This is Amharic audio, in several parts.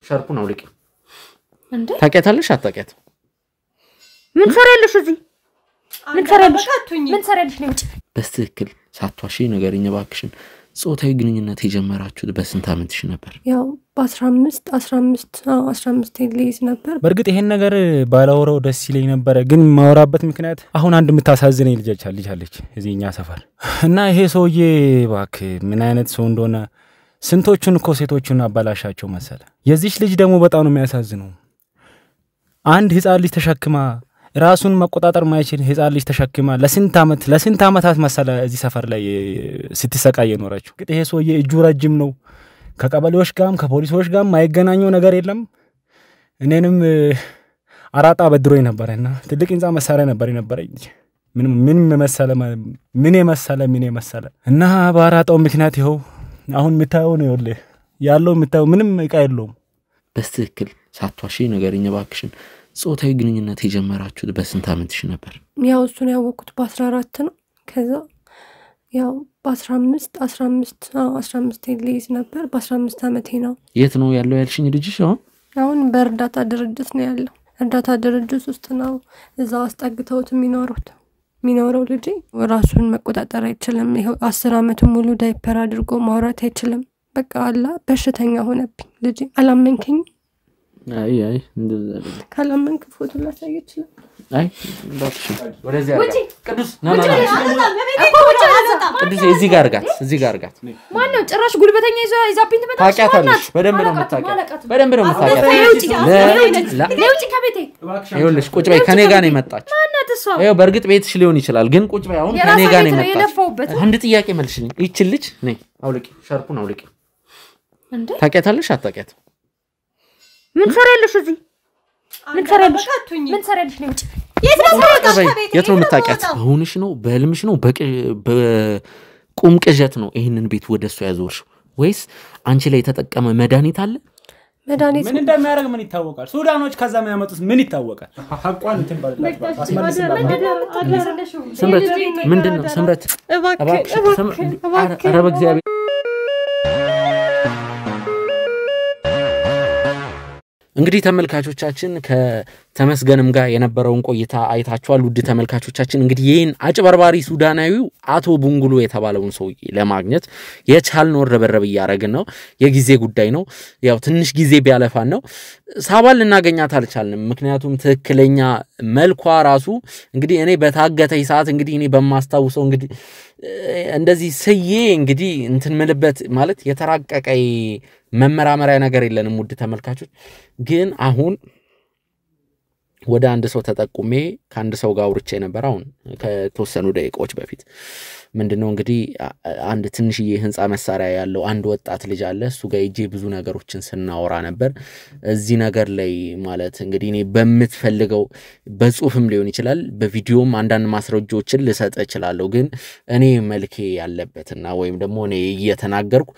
ሻርፑን አውልቂ እንዴ ታውቂያታለሽ አታውቂያት ምን ሰራለሽ እዚህ ምን ሰራለሽ ነው በትክክል ሳትዋሺ ንገሪኝ ባክሽን ጾታዊ ግንኙነት የጀመራችሁት በስንት አመትሽ ነበር ያው በ15 ልይዝ ነበር በርግጥ ይሄን ነገር ባላወራው ደስ ይለኝ ነበር ግን ማወራበት ምክንያት አሁን አንድ የምታሳዝነኝ ልጅ አለች እዚህኛ ሰፈር እና ይሄ ሰውዬ ባክ ምን አይነት ሰው እንደሆነ ስንቶቹን እኮ ሴቶቹን አባላሻቸው መሰለ የዚህች ልጅ ደግሞ በጣም ነው የሚያሳዝነው አንድ ህፃን ልጅ ተሸክማ ራሱን መቆጣጠር ማይችል ህፃን ልጅ ተሸክማ ለስንት አመታት መሰለ እዚህ ሰፈር ላይ ስትሰቃይ የኖረችው ግን ይሄ ሰውዬ እጁ ረጅም ነው ከቀበሌዎች ጋርም ከፖሊሶች ጋርም ማይገናኘው ነገር የለም እኔንም አራጣ በድሮኝ ነበርና ትልቅ እንዛ መሳሪያ ነበረኝ ምን መሰለ እና ባራጣው ምክንያት ይኸው አሁን ምታየው ነው ያለው ምታየው ምንም እቃ የለውም በትክክል ሳትዋሺ ንገሪኝ ባክሽን ጾታዊ ግንኙነት የጀመራችሁት በስንት አመትሽ ነበር ያው እሱን ያወቅኩት በ14 ነው ከዛ ያው በ15 ልይዝ ነበር በ15 አመቴ ነው የት ነው ያለው ያልሽኝ ልጅሽ አሁን በእርዳታ ድርጅት ነው ያለው እርዳታ ድርጅት ውስጥ ነው እዛው አስጠግተውት የሚኖረው ልጅ ራሱን መቆጣጠር አይችልም 10 አመት ሙሉ ዳይፐር አድርጎ ማውራት አይችልም በቃ አላ በሽተኛ ሆነብኝ ልጅ አላመንከኝ አይ እንደዛ ካላመንክ ፎቶ ላሳይ ይችላል አይ ባክሽ ወደዚህ አርጋ ቅዱስ ና ቅዱስ እዚህ ጋር አርጋት ማን ነው ጭራሽ ጉልበተኛ ይዛብኝ ተመጣጣ ታውቂያታለሽ በደንብ ነው የምታውቂያት ለውጪ ከቤቴ ይኸውልሽ ቁጭ በይ ከኔ ጋር ነው የመጣች ማናት እሷ ይኸው በርግጥ ቤትሽ ሊሆን ይችላል ግን ቁጭ በይ አሁን ከኔ ጋር ነው የመጣች አንድ ጥያቄ መልሽልኝ ይችል ልጅ ነይ አውልቂ ሻርፑን አውልቂ እንዴ ታውቂያታለሽ አታውቂያት ምን ሰራለሽ እዚህ ምን ሰራለሽ ነው የት ነው የምታውቂያት አሁንሽ ነው በህልምሽ ነው በቁም ቅዠት ነው ይሄንን ቤት ወደሱ ያዞርሽው ወይስ አንቺ ላይ ተጠቀመ መድኃኒት አለ መድኃኒት ምን እንደሚያደርግ ምን ይታወቃል ሱዳኖች ከዛ የሚያመጡት ምን ይታወቃል ሐቋን እንትን ባልላት አስመልስላት ስምረት ምንድነው ስምረት እባክሽ ኧረ በእግዚአብሔር እንግዲህ ተመልካቾቻችን ከተመስገንም ጋር የነበረውን ቆይታ አይታችኋል ውድ ተመልካቾቻችን እንግዲህ ይሄን አጭበርባሪ ሱዳናዊው አቶ ቡንጉሉ የተባለውን ሰውዬ ለማግኘት የቻልነው ረበረብ ያረግን ነው የጊዜ ጉዳይ ነው ያው ትንሽ ጊዜ ቢያለፋን ነው ሳባል ልናገኛት አልቻልንም ምክንያቱም ትክክለኛ መልኳ ራሱ እንግዲህ እኔ በታገተይ ሰዓት እንግዲህ እኔ በማስተዋውሰው እንግዲህ እንደዚህ ሰዬ እንግዲህ እንትን መልበት ማለት የተራቀቀይ መመራመሪያ ነገር የለንም ውድ ተመልካቾች ግን አሁን ወደ አንድ ሰው ተጠቁሜ ከአንድ ሰው ጋር አውርቼ ነበር አሁን ከተወሰኑ ደቂቃዎች በፊት ምንድነው እንግዲህ አንድ ትንሽዬ ህንጻ መሳሪያ ያለው አንድ ወጣት ልጅ አለ እሱ ጋር እጄ ብዙ ነገሮችን ስናወራ ነበር እዚህ ነገር ላይ ማለት እንግዲህ እኔ በመትፈልገው በጽሁፍም ሊሆን ይችላል በቪዲዮም አንዳንድ ማስረጃዎችን ልሰጥ እችላለሁ ግን እኔ መልኬ ያለበትና ወይም ደግሞ እኔ እየተናገርኩ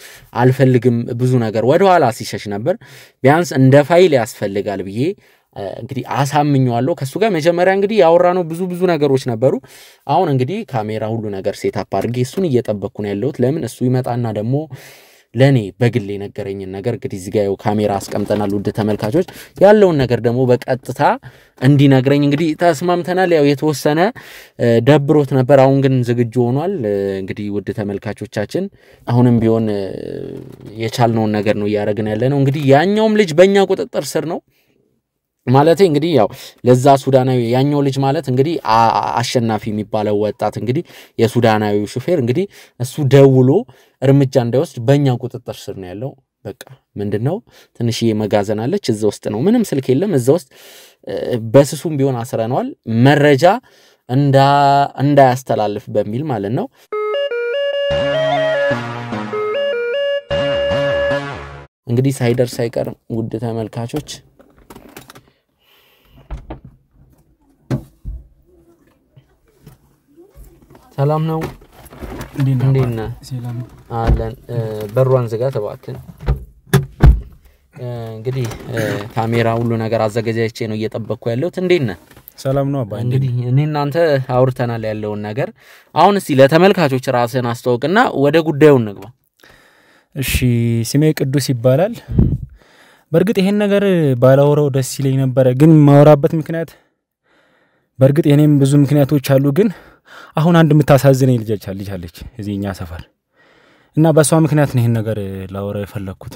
አልፈልግም ብዙ ነገር ወደ ኋላ ሲሸሽ ነበር ቢያንስ እንደ ፋይል ያስፈልጋል ብዬ እንግዲህ አሳምኘዋለሁ ከሱ ጋር መጀመሪያ እንግዲህ ያወራነው ብዙ ነገሮች ነበሩ አሁን እንግዲህ ካሜራ ሁሉ ነገር ሴትአፕ አድርጌ እሱን እየጠበቅኩ ነው ያለሁት ለምን እሱ ይመጣና ደግሞ ለኔ በግል የነገረኝ ነገር እንግዲህ እዚህ ጋር ካሜራ አስቀምጠናል ውድ ተመልካቾች ያለውን ነገር ደግሞ በቀጥታ እንዲነግረኝ እንግዲህ ተስማምተናል ያው የተወሰነ ደብሮት ነበር አሁን ግን ዝግጁ ሆኗል እንግዲህ ውድ ተመልካቾቻችን አሁንም ቢሆን የቻልነውን ነገር ነው ያረግን ያለነው እንግዲህ ያኛውም ልጅ በእኛ ቁጥጥር ስር ነው ማለት እንግዲህ ያው ለዛ ሱዳናዊ ያኛው ልጅ ማለት እንግዲህ አሸናፊ የሚባለው ወጣት እንግዲህ የሱዳናዊው ሹፌር እንግዲህ እሱ ደውሎ እርምጃ እንዳይወስድ በእኛ ቁጥጥር ስር ነው ያለው በቃ ምንድነው ትንሽዬ መጋዘን አለች እዛ ውስጥ ነው ምንም ስልክ የለም እዛ ውስጥ በስሱም ቢሆን አስረናል መረጃ እንዳያስተላልፍ በሚል ማለት ነው እንግዲህ ሳይደርስ አይቀር ውድ ተመልካቾች ሰላም ነው እንዴና ሰላም አለን በሩን ዝጋ ተባከን እንግዲህ ካሜራ ሁሉ ነገር አዘጋጃጅቼ ነው እየጠበቅኩ ያለሁት እንዴና ሰላም ነው አባ እንግዲህ እኔናንተ አውርተናል ያለውን ነገር አሁን እስቲ ለተመልካቾች ራስን አስተዋውቅና ወደ ጉዳዩ እንግባ እሺ ስሜ ቅዱስ ይባላል በርግጥ ይሄን ነገር ባላወራው ደስ ይለኝ ነበር ግን ማወራበት ምክንያት በርግጥ የኔም ብዙ ምክንያቶች አሉ ግን አሁን አንድ የምታሳዝነኝ ልጅ አለች እዚህኛ ሰፈር እና በሷ ምክንያት ነው ይሄን ነገር ላወራ የፈለኩት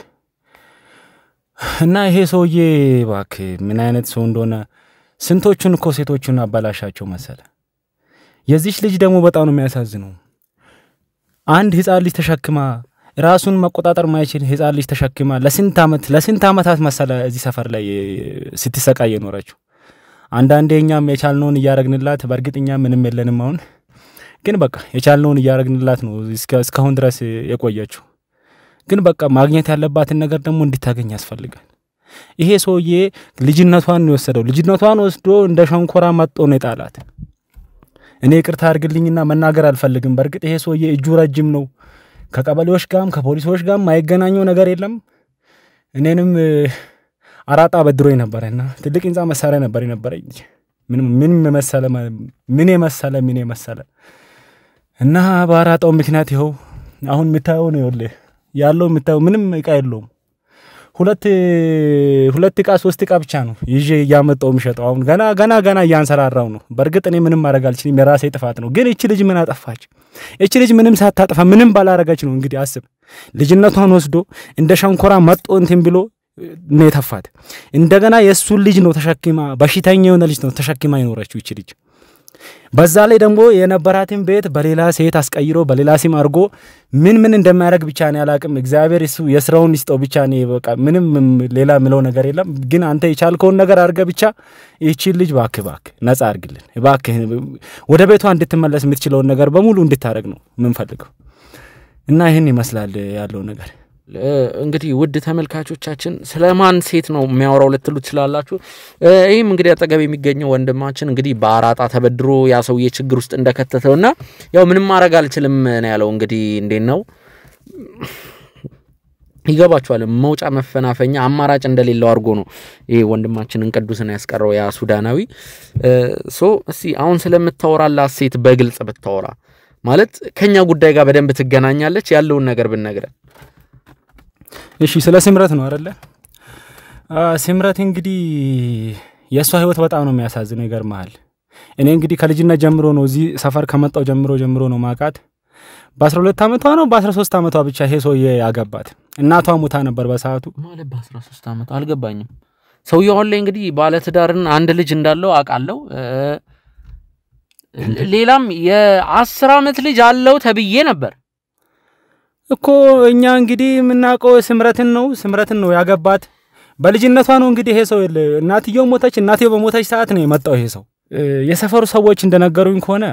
እና ይሄ ሰውዬ ባክ ምን አይነት ሰው እንደሆነ ስንቶቹን እኮ ሴቶቹን አባላሻቸው መሰለ የዚህ ልጅ ደግሞ በጣም ነው የሚያሳዝነው አንድ ህፃን ልጅ ተሸክማ ራሱን መቆጣጠር ማይችል ህፃን ልጅ ተሸክማ ለስንት አመታት መሰለ እዚህ ሰፈር ላይ ስትሰቃየ ኖራችሁ አንዳንዴኛም የቻልነውን ያረግንላት በርግጥኛ ምንም የለንም አሁን ግን በቃ የቻልነውን ያረግንላት ነው እስካሁን ድረስ የቆየችው ግን በቃ ማግኘት ያለባትን ነገር ደግሞ እንድታገኝ ያስፈልጋል ይሄ ሰውዬ ልጅነቷን ወስዶ እንደ ሸንኮራ መጥቶ ነው የጣላት እኔ ይቅርታ አድርግልኝና መናገር አልፈልግም በርግጥ ይሄ ሰውዬ እጁ ረጅም ነው ከቀበሌዎች ጋርም ከፖሊሶች ጋርም ማይገናኘው ነገር የለም እኔንም አራጣ በድሮኝ ነበርና ትልቅ እንዛ መሳሪያ ነበረኝ ምን የመሰለ እና ባራጣው ምክንያት ይኸው አሁን ምታየው ነው ያለው ምታየው ምንም እቃ የለውም ሁለት እቃ ሶስት እቃ ብቻ ነው ይዤ ያመጣው ምሸጠው አሁን ገና ያንሰራራው ነው በርግጥ እኔ ምንም ማድረግ አልችልም የራሴ ጥፋት ነው ግን እቺ ልጅ ምን አጠፋች እቺ ልጅ ምንም ሳታጠፋ ምንም ባላረጋች ነው እንግዲህ አስብ ልጅነቷን ወስዶ እንደ ሸንኮራ መጥቶ እንትን ብሎ ነው የተፋት እንደገና የሱ ልጅ ነው ተሸክማ በሽተኛ የሆነ ልጅ ነው ተሸክማ ይኖረችው እቺ ልጅ በዛ ላይ ደግሞ የነበራትን ቤት በሌላ ሴት አስቀይሮ በሌላ ሲም አርጎ ምን እንደማያረግ ብቻ ነው ያላቅም እግዚአብሔር እሱ የስራውን ይስጠው ብቻ ነው በቃ ምንም ሌላ ምለው ነገር የለም ግን አንተ የቻልከውን ነገር አርገ ብቻ እቺ ልጅ ባክ ነፃ አርግልን ባክ ወደ ቤቷ እንድትመለስ የምትችለው ነገር በሙሉ እንድታረግ ነው ምን ፈልገው እና ይሄን ይመስላል ያለው ነገር እንግዲህ ውድ ተመልካቾቻችን ስለማን ሴት ነው የሚያወራው ልትሉ ትችላላችሁ ይሄም እንግዲህ አጠገብ የሚገኘው ወንድማችን እንግዲህ በአራጣ ተበድሮ ያ ሰውዬ ችግር ውስጥ እንደከተተውና ያው ምንም ማድረግ አልችልም ነው ያለው እንግዲህ እንዴት ነው ይገባችኋል መውጫ መፈናፈኛ አማራጭ እንደሌለው አርጎ ነው ይሄ ወንድማችንን ቅዱስን ያስቀረው ያ ሱዳናዊ እስቲ አሁን ስለምታወራላት ሴት በግልጽ ብታወራ ማለት ከኛ ጉዳይ ጋር በደንብ ትገናኛለች ያለውን ነገር ብንነግረን እሺ ስለ ስምረት ነው አይደለ ስምረት እንግዲህ የሷ ህይወት በጣም ነው የሚያሳዝነው ይገርማል እኔ እንግዲህ ከልጅነት ጀምሮ ነው እዚህ ሰፈር ከመጣው ጀምሮ ነው ማቃት በ12 አመቷ ነው በ13 አመቷ ብቻ ይሄ ሰውዬ ያገባት እናቷ ሙታ ነበር በሰዓቱ ማለት በ13 አመቷ አልገባኝም ሰውዬው አሁን ላይ እንግዲህ ባለ ትዳርን አንድ ልጅ እንዳለው አቃለው ሌላም የ10 አመት ልጅ አለው ተብዬ ነበር እኮ እኛ እንግዲህ ምናቀው ስምረትን ነው ያገባት በልጅነቷ ነው እንግዲህ ይሄ ሰው እናትየው ሞተች እናትየው በሞተች ሰዓት ነው የመጣው ይሄ ሰው የሰፈሩ ሰዎች እንደነገሩኝ ከሆነ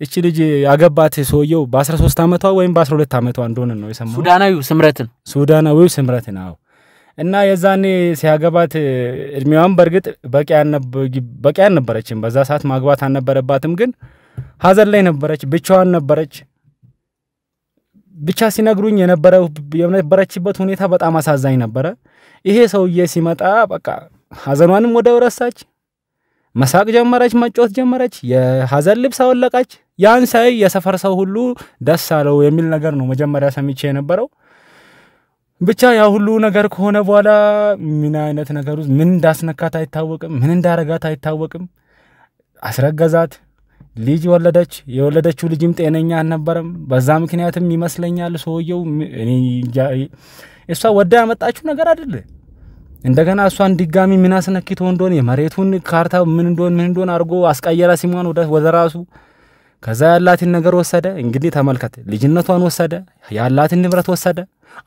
እቺ ልጅ ያገባት ሰውየው በ13 አመቷ ወይም በ12 አመቷ እንደሆነ ነው የሰማው ሱዳናዊው ስምረትን አዎ እና የዛኔ ሲያገባት እድሜዋን በርግጥ በቂ አልነበረችም በዛ ሰዓት ማግባት አልነበረባትም ግን ሀዘን ላይ ነበረች ብቻዋን ነበረች ብቻ ሲነግሩኝ የነበረችበት ሁኔታ በጣም አሳዛኝ ነበር ይሄ ሰውዬ ሲመጣ በቃ ሀዘኗንም ወደ ወረሳች መሳቅ ጀመረች መጮት ጀመረች የሀዘን ልብስ አወለቀች ያን ሳይ የሰፈር ሰው ሁሉ ደስ አለው የሚል ነገር ነው መጀመሪያ ሰምቼ የነበረው ብቻ ያ ሁሉ ነገር ከሆነ በኋላ ምን አይነት ነገር ምን እንዳስነካት አይታወቅም ምን እንዳረጋት አይታወቅም አስረገዛት ልጅ ወለደች የወለደችው ልጅም ጤነኛ አልነበረም በዛ ምክንያትም ይመስለኛል ሰውየው እኔ እሷ ወዳ ያመጣችው ነገር አይደለ እንደገና እሷን ድጋሚ ምን አስነክቶ እንደሆነ የመሬቱን ካርታ ምን እንደሆነ አርጎ አስቀየራ ሲማን ወደ ራሱ ከዛ ያላትን ነገር ወሰደ እንግዲህ ተመልከተ ልጅነቷን ወሰደ ያላትን ንብረት ወሰደ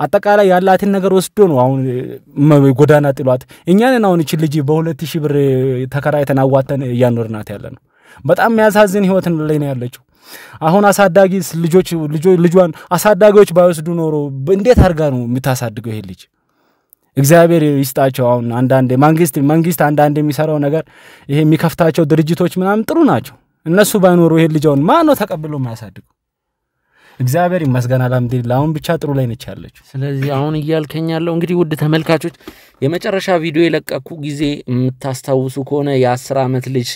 አጠቃላይ ያላትን ነገር ወስዶ ነው አሁን ጎዳና ጥሏት እኛን አሁን እቺ ልጅ በ2000 ብር ተከራይተን አዋተን ያኖርናት ያለነው በጣም የሚያሳዝን ህይወት ላይ ነው ያለችው አሁን አሳዳጊ ልጇን አሳዳጊዎች ባይወስዱ ኖሮ እንዴት አርጋ ነው የምታሳድገው ይሄ ልጅ እግዚአብሔር ይስጣቸው አሁን አንዳንዴ መንግስት አንዳንዴ የሚሰራው ነገር ይሄ የሚከፍታቸው ድርጅቶች ምናምን ጥሩ ናቸው እነሱ ባይኖሩ ይሄ ልጅውን ማን ነው ተቀብሎ ማያሳድገው እግዚአብሔር ይመስገን አልሐምዱሊላህ አሁን ብቻ ጥሩ ላይ ነች ያለችው ስለዚህ አሁን ይያልከኛለው እንግዲህ ውድ ተመልካቾች የመጨረሻ ቪዲዮ የለቀኩ ጊዜ የምታስታውሱ ከሆነ የ10 አመት ልጅ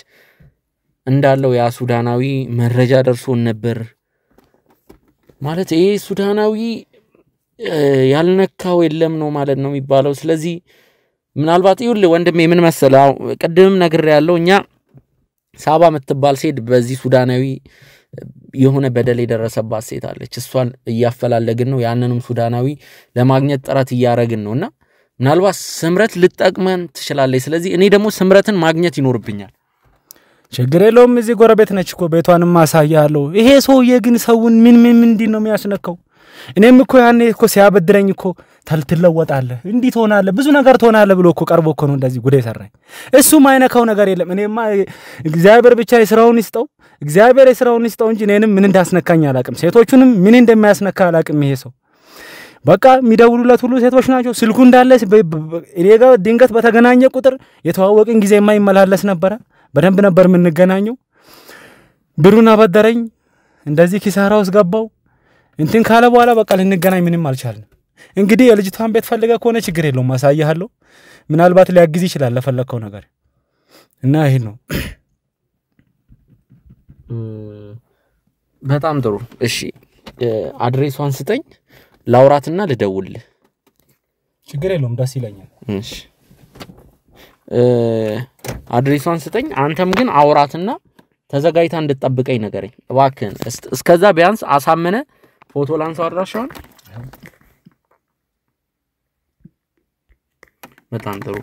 እንዳለው ያ ሱዳናዊ መረጃ ደርሶን ነበር ማለት ይሄ ሱዳናዊ ያልነካው የለም ነው ማለት ነው የሚባለው ስለዚህ ምናልባት ይሁን ወንድሜ ምን መሰለው ቀደም ነገር ያለው እኛ ሳባ መትባል ሴት በዚህ ሱዳናዊ የሆነ በደል የደረሰባት ሴት አለች እሷን ያፈላለግን ነው ያንንም ሱዳናዊ ለማግኘት ጥረት ያያረግን ነውና ምናልባት ስምረት ልትጠቅመን ትችላለች ስለዚህ እኔ ደግሞ ስምረትን ማግኘት ይኖርብኛል ችግር የለውም እዚህ ጎረቤት ነች እኮ ቤቷንም ማሳያለው ይሄ ሰውዬ ግን ሰውን ምን እንዲህ ነው የሚያስነካው እኔም እኮ ያኔ እኮ ሲያበድረኝ እኮ ተልትለወጣለ እንዲህ ትሆናለ ብዙ ነገር ትሆናለ ብሎ እኮ ቀርቦ እኮ ነው እንደዚህ ጉዴ ሰራኝ እሱ ማይነካው ነገር የለም እኔማ እግዚአብሔር ብቻ ይስራውን ይስጠው እግዚአብሔር ይስራውን ይስጠው እንጂ እኔንም ምን እንዳስነካኝ አላቅም ሴቶቹንም ምን እንደሚያስነካ አላቅም ይሄ ሰው በቃ የሚደውሉለት ሁሉ ሴቶች ናቸው ስልኩ እንዳለ እኔ ጋር ድንገት በተገናኘ ቁጥር የተዋወቅን ጊዜ የማይመላለስ ነበር በደንብ ነበር የምንገናኘው ብሩን አበደረኝ እንደዚህ ኪሳራ ውስጥ ገባው እንትን ካለ በኋላ በቃ ልንገናኝ ምንም አልቻልንም እንግዲህ የልጅቷን ቤት ፈልገ ከሆነ ችግር የለውም ማሳያለሁ ምናልባት ሊያግዝ ይችላል ለፈለከው ነገር እና ይሄ ነው በጣም ጥሩ እሺ አድሬሷን ስጠኝ ላውራትና ልደውል ችግር የለውም ደስ ይለኛል እሺ አድሬሷን ስጠኝ አንተም ግን አውራትና ተዘጋይታ እንድትጠብቀኝ ነገረኝ እባክህን እስከዛ ቢያንስ አሳመነ ፎቶ ላንሳው አድራሻውን በጣም ጥሩ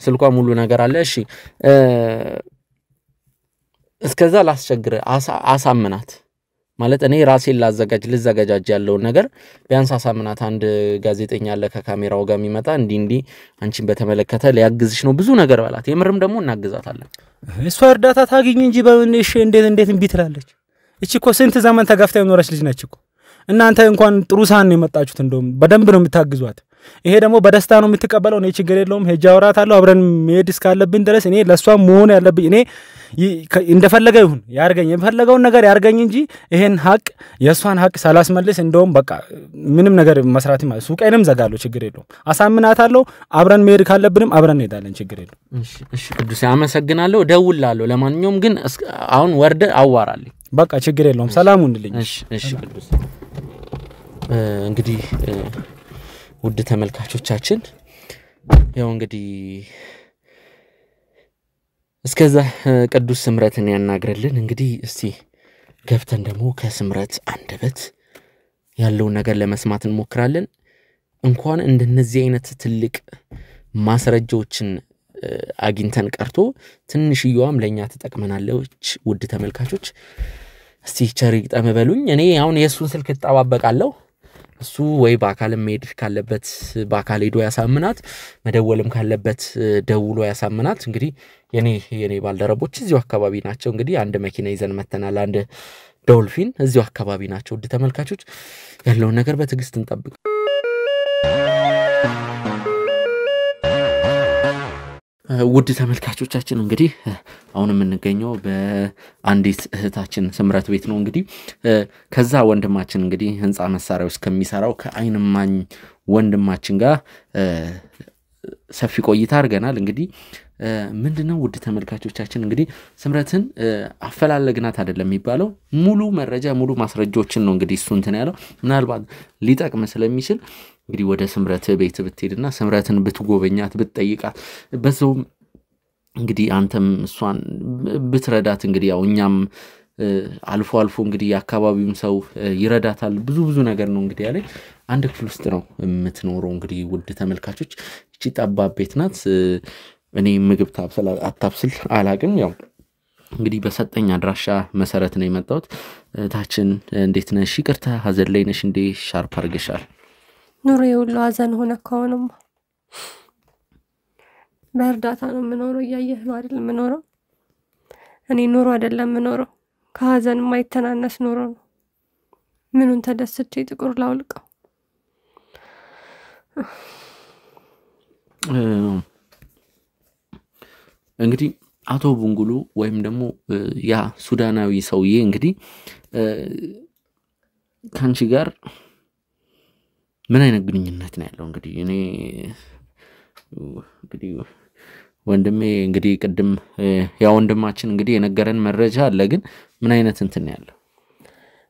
ስልኳ ሙሉ ነገር አለ እሺ እስከዛ ላስቸግር አሳመናት ማለት እኔ ራሴን ልዘጋጃጅ ያለው ነገር ቢያንስ አሳመናት አንድ ጋዜጠኛ አለ ከካሜራው ጋር የሚመጣ እንዲ አንቺን በተመለከተ ሊያግዝሽ ነው ብዙ ነገር ባላት የምርም ደግሞ እናግዛታለን እሷ እርዳታ ታግኝ እንጂ በእንሽ እንዴት እንቢ ትላለች እቺ እኮ ስንት ዘመን ተጋፍታ የኖረች ልጅ ነች እኮ እናንተ እንኳን ጥሩ ሳን ነው የመጣችሁት እንደውም በደንብ ነው የምታግዟት ይሄ ደግሞ በደስታ ነው የምትቀበለው ነው ችግር የለውም ሄጃ አውራታለሁ አብረን መሄድ እስካለብን ድረስ እኔ ለሷ መሆን ያለብኝ እኔ እንደፈለገ ይሁን ያርገኝ የፈለገውን ነገር ያርገኝ እንጂ ይሄን ሀቅ የሷን ሀቅ ሳላስመልስ እንደውም በቃ ምንም ነገር መስራት ማለት ሱቄንም ዘጋለሁ ችግር የለውም አሳምናታለሁ አብረን መሄድ ካለብንም አብረን እንሄዳለን ችግር የለውም እሺ ቅዱስ አመሰግናለሁ ደውላለሁ ለማንኛውም ግን አሁን ወርደ አዋራልኝ በቃ ችግር የለውም ሰላም ሁንልኝ እሺ ቅዱስ እንግዲህ ውድ ተመልካቾቻችን ያው እንግዲህ እስከዛ ቅዱስ ስምረትን ያናግረልን እንግዲህ እስቲ ገብተን ደግሞ ከስምረት አንደበት ያለው ነገር ለመስማት እንሞክራለን እንኳን እንደነዚህ አይነት ትልቅ ማስረጃዎችን አግኝተን ቀርቶ ትንሽዩዋም ለኛ ተጠቅመናለች ውድ ተመልካቾች እስቲ ቸሪ ጠመበሉኝ እኔ አሁን የሱን ስልክ ተጣባበቃለሁ እሱ ወይ በአካል መሄድ ካለበት በአካል ሄዶ ያሳምናት መደወልም ካለበት ደውሎ ያሳምናት እንግዲህ የኔ ባልደረቦች እዚሁ አካባቢ ናቸው እንግዲህ አንድ መኪና ይዘን መተናል አንድ ዶልፊን እዚሁ አካባቢ ናቸው ውድ ተመልካቾች ያለው ነገር በትግስት እንጠብቅ ውድ ተመልካቾቻችን እንግዲህ አሁን የምንገኘው በአንዲት እህታችን ስምረት ቤት ነው እንግዲህ ከዛ ወንድማችን እንግዲህ ህንጻ መሳሪያዎች ከሚሰራው ከአይንማኝ ወንድማችን ጋር ሰፊ ቆይታ አድርገናል እንግዲህ ምንድነው ውድ ተመልካቾቻችን እንግዲህ ስምረትን አፈላለግናት አይደለም የሚባለው ሙሉ መረጃ ሙሉ ማስረጃዎችን ነው እንግዲህ እሱ እንትን ያለው ምናልባት ሊጠቅም ስለሚችል እንግዲህ ወደ ስምረት ቤት ብትሄድና ስምረትን ብትጎበኛት ብትጠይቃት በዛው እንግዲህ አንተም እሷን ብትረዳት እንግዲህ ያው እኛም አልፎ እንግዲህ ያካባቢውም ሰው ይረዳታል ብዙ ነገር ነው እንግዲህ ያለኝ አንድ ክፍል ውስጥ ነው የምትኖረው እንግዲህ ውድ ተመልካቾች እቺ ጠባብ ቤት ናት እኔ ምግብ አታብስል አላቅም ያው እንግዲህ በሰጠኝ አድራሻ መሰረት ነው የመጣሁት ታችን እንዴት ነሽ ይቅርታ ሀዘን ላይ ነሽ እንዴ ሻርፕ አርገሻል ኑሮ የውሎ ሀዘን ሆነ ከሆነም በእርዳታ ነው የምኖረው ያየህ ነው አይደል የምኖረው እኔ ኑሮ አይደለም የምኖረው ከሀዘን ማይተናነስ ኑሮ ነው ምኑን ተደስቼ ጥቁር ላውልቀው እንግዲህ አቶ ቡንጉሉ ወይም ደግሞ ያ ሱዳናዊ ሰውዬ እንግዲህ ካንቺ ጋር ምን አይነት ግንኙነት ነው ያለው እንግዲህ እኔ እንግዲህ ወንድሜ እንግዲህ ቀደም ያ ወንድማችን እንግዲህ የነገረን መረጃ አለ ግን ምን አይነት እንትን ያለው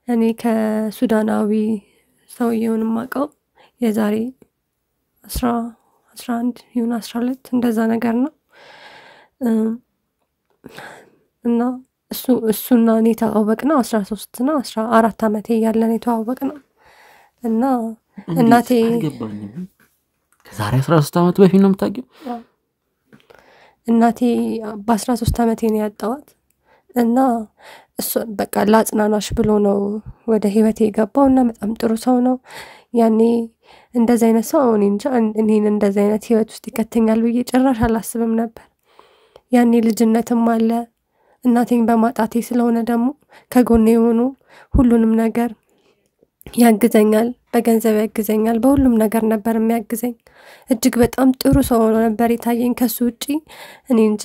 እኔ ከሱዳናዊ ሰውየውን ማቀው የዛሬ 11 ይሁን 12 እንደዛ ነገር ነው እና እሱና እኔ ተዋወቅነው 13 ነው 14 አመቴ ያለን የተዋወቅነው እና እናቴ ከዛሬ 13 አመት በፊት ነው የምታውቂው? እናቴ በ13 አመቴ ነው ያጣዋት እና እሱ በቃ ላጽናናሽ ብሎ ነው ወደ ህይወቴ የገባውና በጣም ጥሩ ሰው ነው። ያኔ እንደዛ አይነት ሰው እኔን እንደዛ አይነት ህይወት ውስጥ ይከተኛል ብዬ ጭራሽ አላስብም ነበር። ያኔ ልጅነትም አለ እናቴን በማጣቴ ስለሆነ ደግሞ ከጎኔ ሆኖ ሁሉንም ነገር ያግዘኛል፣ በገንዘብ ያግዘኛል፣ በሁሉም ነገር ነበር የሚያግዘኝ። እጅግ በጣም ጥሩ ሰው ነበር የታየኝ። ከሱ ውጪ እኔ እንጃ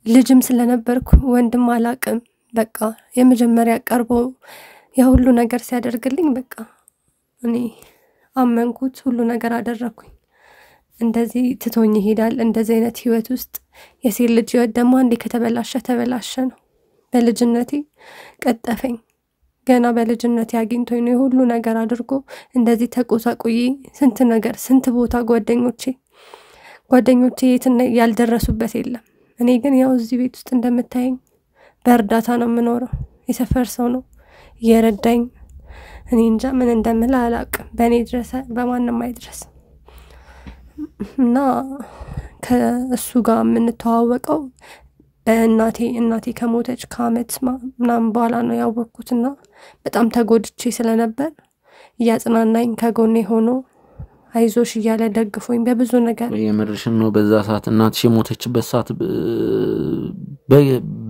ልጅም ስለነበርኩ ወንድም አላቅም። በቃ የመጀመሪያ ቀርቦ ያ ሁሉ ነገር ሲያደርግልኝ በቃ እኔ አመንኩት፣ ሁሉ ነገር አደረኩኝ። እንደዚህ ትቶኝ ይሄዳል እንደዚህ አይነት ህይወት ውስጥ የሴት ልጅ ህይወት ደግሞ አንዴ ከተበላሸ ተበላሸ ነው። በልጅነቴ ቀጠፈኝ። ገና በልጅነቴ አግኝቶኝ ነው ሁሉ ነገር አድርጎ እንደዚህ ተቆሳቁዬ ስንት ነገር ስንት ቦታ ጓደኞቼ የትና ያልደረሱበት የለም። እኔ ግን ያው እዚህ ቤት ውስጥ እንደምታየኝ በእርዳታ ነው የምኖረው። የሰፈር ሰው ነው የረዳኝ። እኔ እንጃ ምን እንደምል አላውቅም። በእኔ ድረስ በማንም አይድረስ እና ከእሱ ጋር የምንተዋወቀው እናቴ ከሞተች ከአመት ምናምን በኋላ ነው ያወቅኩትና በጣም ተጎድቼ ስለነበር እያጽናናኝ ከጎኔ ሆኖ አይዞሽ እያለ ደግፎኝ በብዙ ነገር የምርሽን ነው። በዛ ሰዓት እናትሽ የሞተችበት ሰዓት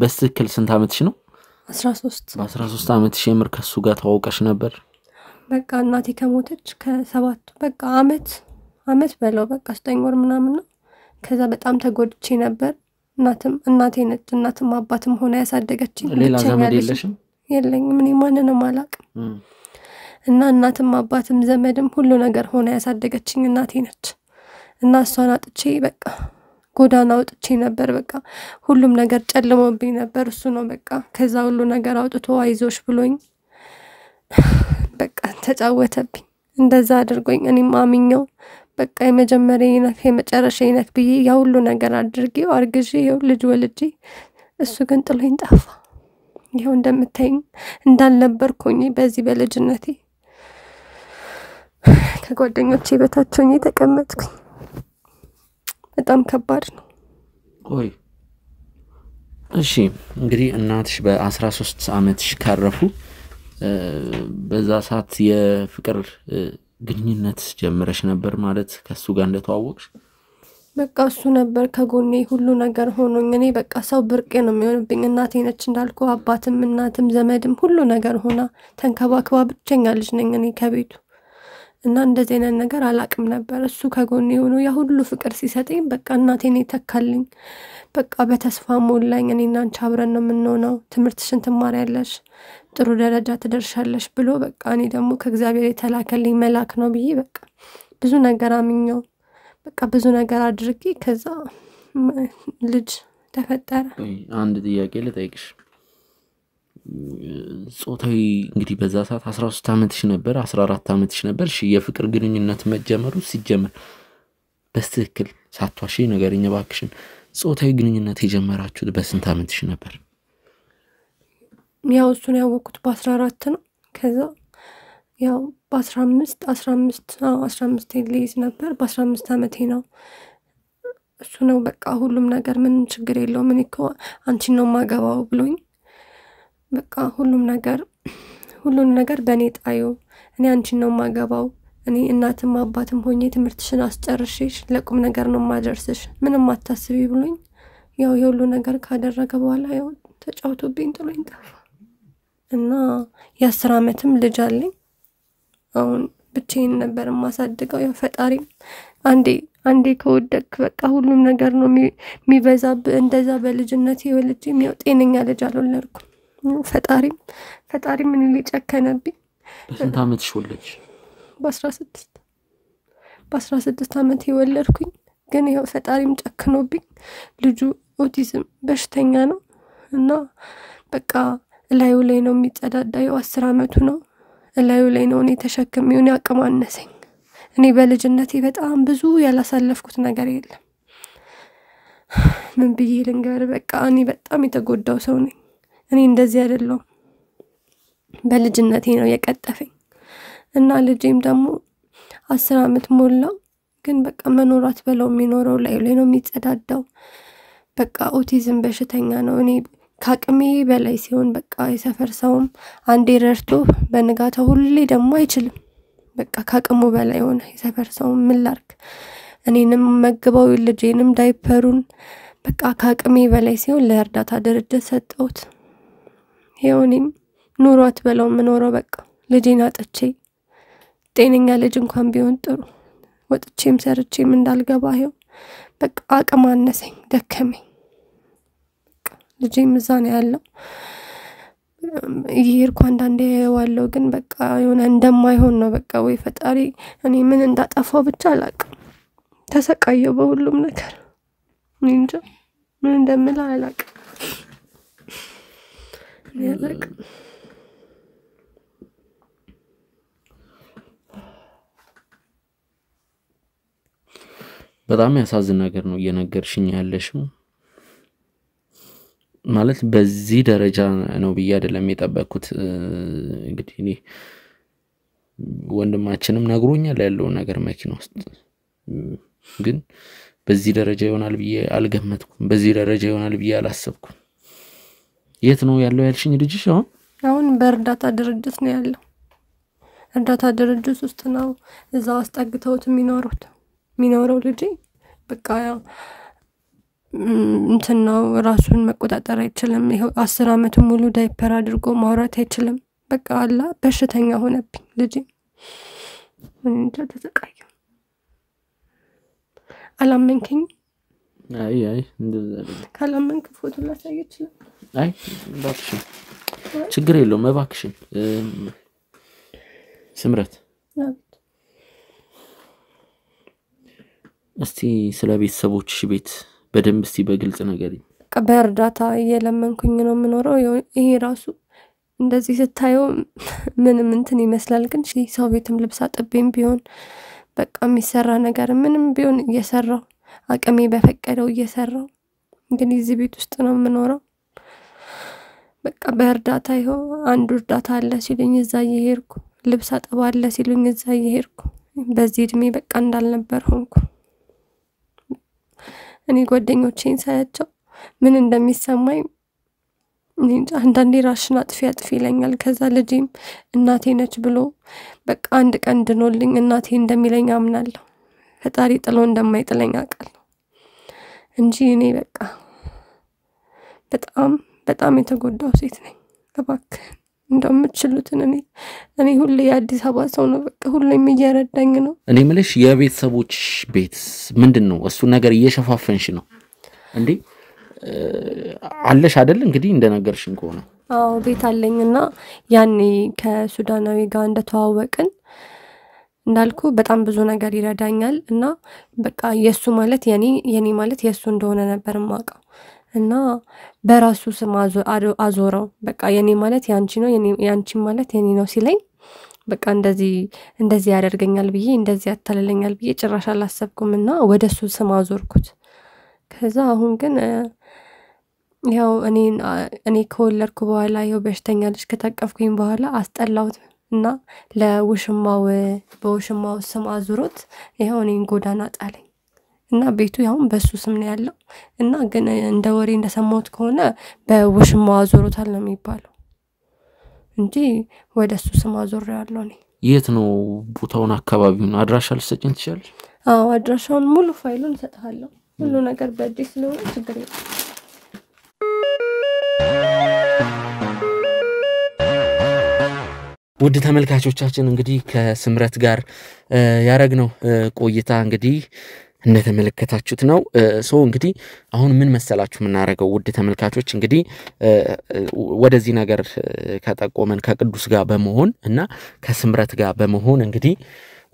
በትክክል ስንት አመትሽ ነው? 13 በ13 አመትሽ የምር ከሱ ጋር ተዋውቀሽ ነበር? በቃ እናቴ ከሞተች ከ7 በቃ አመት በለው በቃ 9 ወር ምናምን ነው። ከዛ በጣም ተጎድቼ ነበር። እናቴ ነች እናትም አባትም ሆነ ያሳደገችኝ። ሌላ ዘመድ የለሽም? የለኝም። እኔ ማንንም አላቅም። እና እናትም አባትም ዘመድም ሁሉ ነገር ሆነ ያሳደገችኝ እናቴ ነች። እና እሷን አጥቼ በቃ ጎዳና ወጥቼ ነበር። በቃ ሁሉም ነገር ጨልሞብኝ ነበር። እሱ ነው በቃ ከዛ ሁሉ ነገር አውጥቶ አይዞሽ ብሎኝ በቃ ተጫወተብኝ። እንደዛ አድርጎኝ እኔም አምኜው በቃ የመጀመሪያዬ ነህ የመጨረሻዬ ነህ ብዬ ያ ሁሉ ነገር አድርጌው አርግዤ ይኸው ልጅ ወልጄ እሱ ግን ጥሎኝ ጠፋ። ይኸው እንደምታይኝ እንዳልነበርኩኝ በዚህ በልጅነቴ ከጓደኞቼ በታች ሆኜ ተቀመጥኩኝ። በጣም ከባድ ነው። ቆይ እሺ እንግዲህ እናትሽ በ13 አመትሽ ካረፉ በዛ ሰዓት የፍቅር ግንኙነት ጀምረሽ ነበር ማለት ከሱ ጋር እንደተዋወቅሽ? በቃ እሱ ነበር ከጎኔ ሁሉ ነገር ሆኖኝ። እኔ በቃ ሰው ብርቄ ነው የሚሆንብኝ። እናቴ ነች እንዳልኩ አባትም እናትም ዘመድም ሁሉ ነገር ሆና ተንከባክባ ብቸኛ ልጅ ነኝ እኔ ከቤቱ እና እንደዚህ አይነት ነገር አላቅም ነበር። እሱ ከጎኔ ሆኖ ያ ሁሉ ፍቅር ሲሰጠኝ በቃ እናቴን ተካልኝ። በቃ በተስፋ ሞላኝ። እኔና አንቺ አብረን ነው የምንሆነው፣ ትምህርትሽን ትማሪያለሽ፣ ጥሩ ደረጃ ትደርሻለሽ ብሎ በቃ እኔ ደግሞ ከእግዚአብሔር የተላከልኝ መልአክ ነው ብዬ በቃ ብዙ ነገር አምኜው በቃ ብዙ ነገር አድርጌ ከዛ ልጅ ተፈጠረ። አንድ ጥያቄ ልጠይቅሽ። ጾታዊ እንግዲህ በዛ ሰዓት 13 አመትሽ ነበር 14 አመትሽ ነበር። እሺ የፍቅር ግንኙነት መጀመሩ ሲጀመር በትክክል ሳትዋሺ ነገርኛ ባክሽን ጾታዊ ግንኙነት የጀመራችሁት በስንት አመትሽ ነበር? ያው እሱን ያወቅኩት በ14 ነው። ከዛ ያው በ15 ልይዝ ነበር። በ15 አመቴ ነው እሱ ነው በቃ ሁሉም ነገር ምን ችግር የለውም እኔ እኮ አንቺን ነው ማገባው ብሎኝ በቃ ሁሉም ነገር በኔ ጣዩ፣ እኔ አንቺን ነው ማገባው፣ እኔ እናትም አባትም ሆኜ ትምህርትሽን አስጨርሽሽ ለቁም ነገር ነው ማደርስሽ፣ ምንም አታስቢ ብሎኝ ያው የሁሉ ነገር ካደረገ በኋላ ያው ተጫውቶብኝ ጥሎኝ ጠፋ እና የ10 አመትም ልጅ አለኝ። አሁን ብቻዬን ነበር ማሳድገው። ያው ፈጣሪ አንዴ ከወደክ በቃ ሁሉም ነገር ነው የሚበዛብ። እንደዛ በልጅነቴ ወልጄ የሚያው ጤነኛ ልጅ አልወለድኩም። ፈጣሪ ምን ሊጨከነብኝ። በስንት አመትሽ ወለድሽ? በ16 አመት ወለድኩኝ። ግን ያው ፈጣሪም ጨክኖብኝ ልጁ ኦቲዝም በሽተኛ ነው እና በቃ ላዩ ላይ ነው የሚጸዳዳው። 10 አመቱ ነው ላዩ ላይ ነው እኔ ተሸክሜው እኔ አቅም አነሰኝ እኔ በልጅነቴ በጣም ብዙ ያላሳለፍኩት ነገር የለም ምን ብዬ ልንገር በቃ እኔ በጣም የተጎዳው ሰው ነኝ እኔ እንደዚህ አይደለም በልጅነቴ ነው የቀጠፈኝ እና ልጄም ደግሞ 10 አመት ሞላው ግን በቃ መኖራት በለው የሚኖረው ላይ ነው የሚጸዳዳው በቃ ኦቲዝም በሽተኛ ነው እኔ ካቅሜ በላይ ሲሆን በቃ የሰፈር ሰውም አንዴ ረርቶ በንጋታው ሁሌ ደግሞ አይችልም በቃ ካቅሙ በላይ ሆነ የሰፈር ሰውም ምን ላርክ እኔንም መግባው ልጄንም ዳይፐሩን በቃ ካቅሜ በላይ ሲሆን ለእርዳታ ድርጅት ሰጠውት ይሄውንም ኑሯት በለው ምኖረው በቃ ልጄን አጥቼ ጤነኛ ልጅ እንኳን ቢሆን ጥሩ ወጥቼም ሰርቼም እንዳልገባ ይሄው በቃ አቅም አነሰኝ ደከመኝ ልጄም እዛ ነው ያለው ይሄርኩ አንዳንዴ ዋለው ግን በቃ የሆነ እንደማይሆን ነው በቃ ወይ ፈጣሪ እኔ ምን እንዳጠፋው ብቻ አላቅም ተሰቃየው በሁሉም ነገር እንጃ ምን እንደምላ አላቅም ያለቅ በጣም ያሳዝን ነገር ነው እየነገርሽኝ ያለሽው ማለት በዚህ ደረጃ ነው ብዬ አይደለም የጠበቅኩት እንግዲህ እኔ ወንድማችንም ነግሮኛል ያለው ነገር መኪና ውስጥ ግን በዚህ ደረጃ ይሆናል ብዬ አልገመትኩም በዚህ ደረጃ ይሆናል ብዬ አላሰብኩም የት ነው ያለው ያልሽኝ ልጅሽ አሁን በእርዳታ ድርጅት ነው ያለው እርዳታ ድርጅት ውስጥ ነው እዛው አስጠግተውት የሚኖረው ልጅ በቃ ያው እንትናው ራሱን መቆጣጠር አይችልም ይሄው 10 አመት ሙሉ ዳይፐር አድርጎ ማውራት አይችልም በቃ አላ በሽተኛ ሆነብኝ ልጅ እንዴ ተሰቃየ አላመንከኝ አይ እንደዛ ካላመንክ ፎቶ ላሳይ ይችላል አይ ባክሽ ችግር የለውም እባክሽ ስምረት እስቲ ስለ ቤተሰቦችሽ ቤት በደንብ እስቲ በግልጽ ነገርኝ በእርዳታ እየለመንኩኝ ነው ምኖረው ይሄ ራሱ እንደዚህ ስታየው ምንም እንትን ይመስላል ግን ሰው ቤትም ልብስ አጥቤም ቢሆን በቃ የሚሰራ ነገር ምንም ቢሆን እየሰራው አቅሜ በፈቀደው እየሰራው ግን እዚህ ቤት ውስጥ ነው ምኖረው በቃ በእርዳታ ይሄው አንዱ እርዳታ አለ ሲሉኝ እዛ እየሄድኩ ልብስ አጥባ አለ ሲሉኝ እዛ እየሄድኩ በዚህ እድሜ በቃ እንዳልነበር ሆንኩ እኔ ጓደኞቼን ሳያቸው ምን እንደሚሰማኝ እንጃ አንዳንዴ ራስሽን አጥፊ ይለኛል ከዛ ልጄም እናቴ ነች ብሎ በቃ አንድ ቀን ድኖልኝ እናቴ እንደሚለኝ አምናለሁ ፈጣሪ ጥሎ እንደማይጥለኝ አውቃለሁ እንጂ እኔ በቃ በጣም የተጎዳው ሴት ነኝ እባክህ እንደምትችሉትን እኔ ሁሌ የአዲስ አበባ ሰው ነው በቃ ሁሌም እየረዳኝ ነው እኔ ምልሽ የቤተሰቦች ቤት ምንድነው እሱ ነገር እየሸፋፈንሽ ነው እንዴ አለሽ አይደል እንግዲህ እንደነገርሽን ከሆነ አዎ ቤት አለኝና ያኔ ከሱዳናዊ ጋር እንደተዋወቅን እንዳልኩ በጣም ብዙ ነገር ይረዳኛል እና በቃ የሱ ማለት የኔ ማለት የሱ እንደሆነ ነበር ማቀው እና በራሱ ስም አዞረው በቃ የኔ ማለት ያንቺ ነው ያንቺ ማለት የኔ ነው ሲለኝ በቃ እንደዚህ ያደርገኛል ብዬ እንደዚህ ያታለለኛል ብዬ ጭራሽ አላሰብኩምና ወደሱ ስም አዞርኩት ከዛ አሁን ግን ያው እኔ ከወለድኩ በኋላ ያው በሽተኛ ልጅ ከታቀፍኩኝ በኋላ አስጠላውት እና በውሽማው ስም አዙሮት ያው እኔን ጎዳና ጣለኝ እና ቤቱ ያው በሱ ስም ነው ያለው እና ግን እንደ ወሬ እንደሰማሁት ከሆነ በውሽማው አዙሮታል ነው የሚባለው እንጂ ወደሱ ስም አዙሮ ያለው ነው የት ነው ቦታውን አካባቢውን አድራሻ ልትሰጪኝ ትችያለሽ አዎ አድራሻውን ሙሉ ፋይሉን ሰጣለሁ ሁሉ ነገር በእጄ ስለሆነ ችግር የለም ውድ ተመልካቾቻችን እንግዲህ ከስምረት ጋር ያረግነው ቆይታ እንግዲህ እንደተመለከታችሁት ነው እንግዲህ አሁን ምን መሰላችሁ ምናረገው ውድ ተመልካቾች እንግዲህ ወደዚህ ነገር ከጠቆመን ከቅዱስ ጋር በመሆን እና ከስምረት ጋር በመሆን እንግዲህ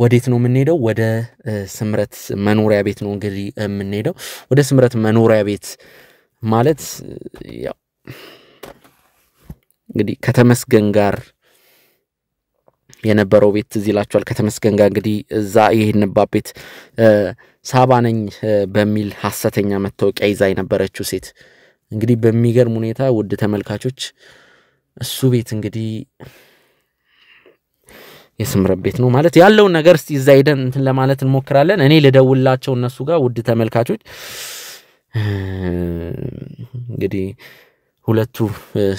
ወዴት ነው የምንሄደው ወደ ስምረት መኖሪያ ቤት ነው እንግዲህ የምንሄደው ወደ ስምረት መኖሪያ ቤት ማለት ያው እንግዲህ ከተመስገን ጋር የነበረው ቤት እዚህ ይላችኋል ከተመስገን ጋር እንግዲህ እዛ ይሄንባት ቤት ሳባ ነኝ በሚል ሐሰተኛ መታወቂያ ይዛ የነበረችው ሴት እንግዲህ በሚገርም ሁኔታ ውድ ተመልካቾች እሱ ቤት እንግዲህ የስምረት ቤት ነው ማለት ያለው ነገር እስቲ እዛ ሄደን እንትን ለማለት እንሞክራለን እኔ ልደውላቸው እነሱ ጋር ውድ ተመልካቾች እንግዲህ ሁለቱ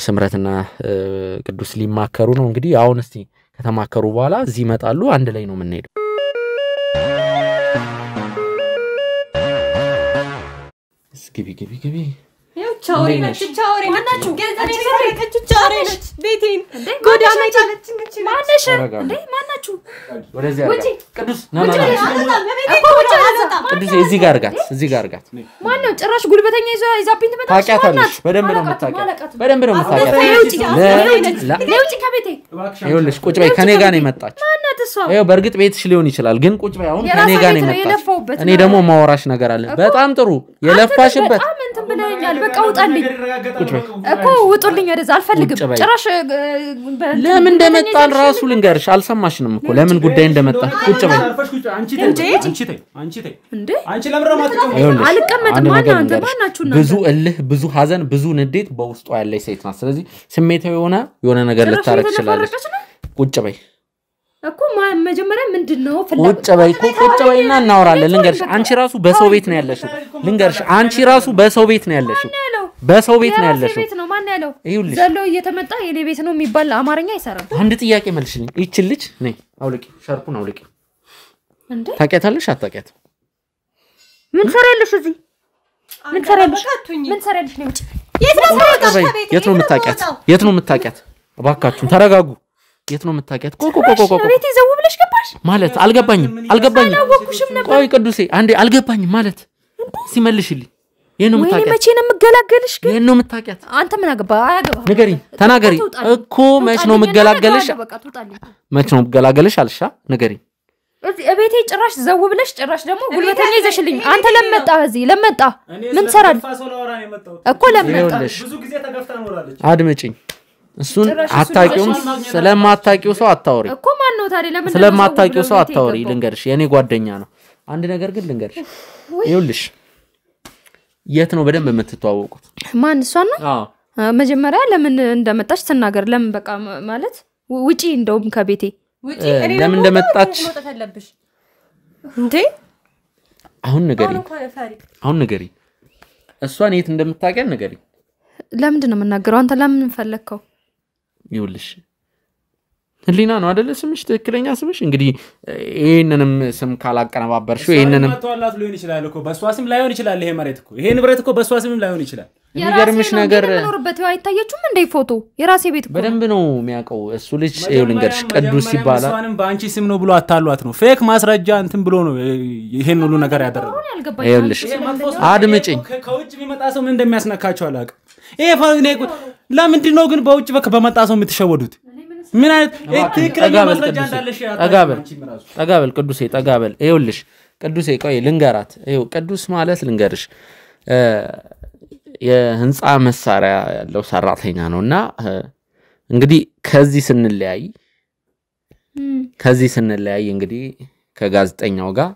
ስምረትና ቅዱስ ሊማከሩ ነው እንግዲህ አሁን እስቲ ከተማከሩ በኋላ እዚህ ይመጣሉ አንድ ላይ ነው የምንሄደው ግቢ ቻውሪ ነች ማናችሁ ገንዘብ የሰረቀች ቻውሪ ነች ቤቴን ጎዳና ይታለች ማነሽ እንዴ ማናችሁ ወደዚህ አርጋ ቅዱስ ና ቅዱስ እዚህ ጋር አርጋት ማነው ጭራሽ ጉልበተኛ ይዛብኝ ትመጣለች ታውቂያታለሽ በደንብ ነው የምታውቂያት ለውጪ ከቤቴ ይኸውልሽ ቁጭ በይ ከኔ ጋር ነው የመጣች ማናት እሷ ይኸው በርግጥ ቤትሽ ሊሆን ይችላል ግን ቁጭ በይ አሁን ከኔ ጋር ነው የመጣች እኔ ደግሞ ማወራሽ ነገር አለ በጣም ጥሩ የለፋሽበት በጣም እንትን ብለኛል በቃ ውጣልኝ እኮ ውጡልኝ ወደዛ አልፈልግም ጭራሽ ለምን እንደመጣን ራሱ ልንገርሽ አልሰማሽንም እኮ ለምን ጉዳይ እንደመጣ ቁጭ በይ አንቺ ለምረማት አልቀመጥም ማናችሁ ብዙ እልህ ብዙ ሐዘን ብዙ ንዴት በውስጧ ያለች ሴት ናት ስለዚህ ስሜታዊ የሆነ ነገር ልታረግ ትችላለች ቁጭ በይ እኮ መጀመሪያ ምንድነው ቁጭ በይና እናወራለን ልንገርሽ አንቺ ራሱ በሰው ቤት ነው ያለሽው ልንገርሽ አንቺ ራሱ በሰው ቤት ነው ያለሽው በሰው ቤት ነው ያለሽው ቤት ነው ማን ያለው ዘሎ እየተመጣ የኔ ቤት ነው የሚባል አማርኛ አይሰራም አንድ ጥያቄ መልሽልኝ እቺ ልጅ ነይ አውልቂ ሻርፑን አውልቂ እንዴ ታውቂያታለሽ አታውቂያት ምን ሰራለሽ እዚህ ምን ሰራለሽ ነው የት ነው የምታውቂያት እባካችሁን ተረጋጉ የት ነው የምታውቂያት ቆቆ ቤት ይዘው ብለሽ ገባሽ ማለት አልገባኝም ቆይ ቅዱሴ አንዴ አልገባኝም ማለት ሲመልሽልኝ የኔ መቼ ነው የምገላገልሽ ግን የኔ የምታውቂያት አንተ ምን አገባ ንገሪኝ ተናገሪ እኮ መች ነው የምገላገልሽ አልሻ ንገሪኝ እዚህ እቤቴ ጭራሽ ዘው ብለሽ ጭራሽ ደግሞ ጉልበተኛ ይዘሽልኝ አንተ ለመጣ እዚህ ለመጣ ምን ሰራል እኮ ለመጣ ብዙ ጊዜ ተገፍታ ኖራለች አድምጪኝ እሱን አታቂውም ስለማታቂው ሰው አታውሪ እኮ ማን ነው ታዲያ ለምን ስለማታቂው ሰው አታውሪ ልንገርሽ የኔ ጓደኛ ነው አንድ ነገር ግን ልንገርሽ ይኸውልሽ የት ነው በደንብ የምትተዋወቁት ማን እሷ ነው መጀመሪያ ለምን እንደመጣች ተናገር ለምን በቃ ማለት ውጪ እንደውም ከቤቴ ለምን እንደመጣች እንዴ አሁን ንገሪ እሷን የት እንደምታውቂያት ንገሪ ለምንድን ነው የምናገረው አንተ ለምን ፈለከው ይኸውልሽ ህሊና ነው አይደለ ስምሽ ትክክለኛ ስምሽ እንግዲህ ይሄንንም ስም ካላቀነባበርሽው ይሄንንም ተዋላት ሊሆን ይችላል እኮ በሷ ስም ላይሆን ይችላል ይሄ መሬት እኮ ይሄ ንብረት እኮ በሷ ስምም ላይሆን ይችላል የሚገርምሽ ነገር ምንኖርበት አይታየችም እንደ ፎቶ የራሴ ቤት እኮ በደንብ ነው የሚያውቀው እሱ ልጅ ልንገርሽ ቅዱስ ይባላል እሷንም በአንቺ ስም ነው ብሎ አታሏት ነው ፌክ ማስረጃ እንትን ብሎ ነው ይሄን ሁሉ ነገር ያደረገው ይኸውልሽ አድምጪኝ ከውጭ ቢመጣ ሰው ምን እንደሚያስነካቸው አላውቅም ይሄ ፋኔ ለምንድን ነው ግን በውጭ በመጣ ሰው የምትሸወዱት ምን አይነት ትክክለኛ ማስረጃ እንዳለሽ ጠጋበል ቅዱሴ ጠጋበል ይኸውልሽ ቅዱሴ ቆይ ልንገራት ይኸው ቅዱስ ማለት ልንገርሽ የህንጻ መሳሪያ ያለው ሰራተኛ ነውና እንግዲህ ከዚህ ስንለያይ እንግዲህ ከጋዜጠኛው ጋር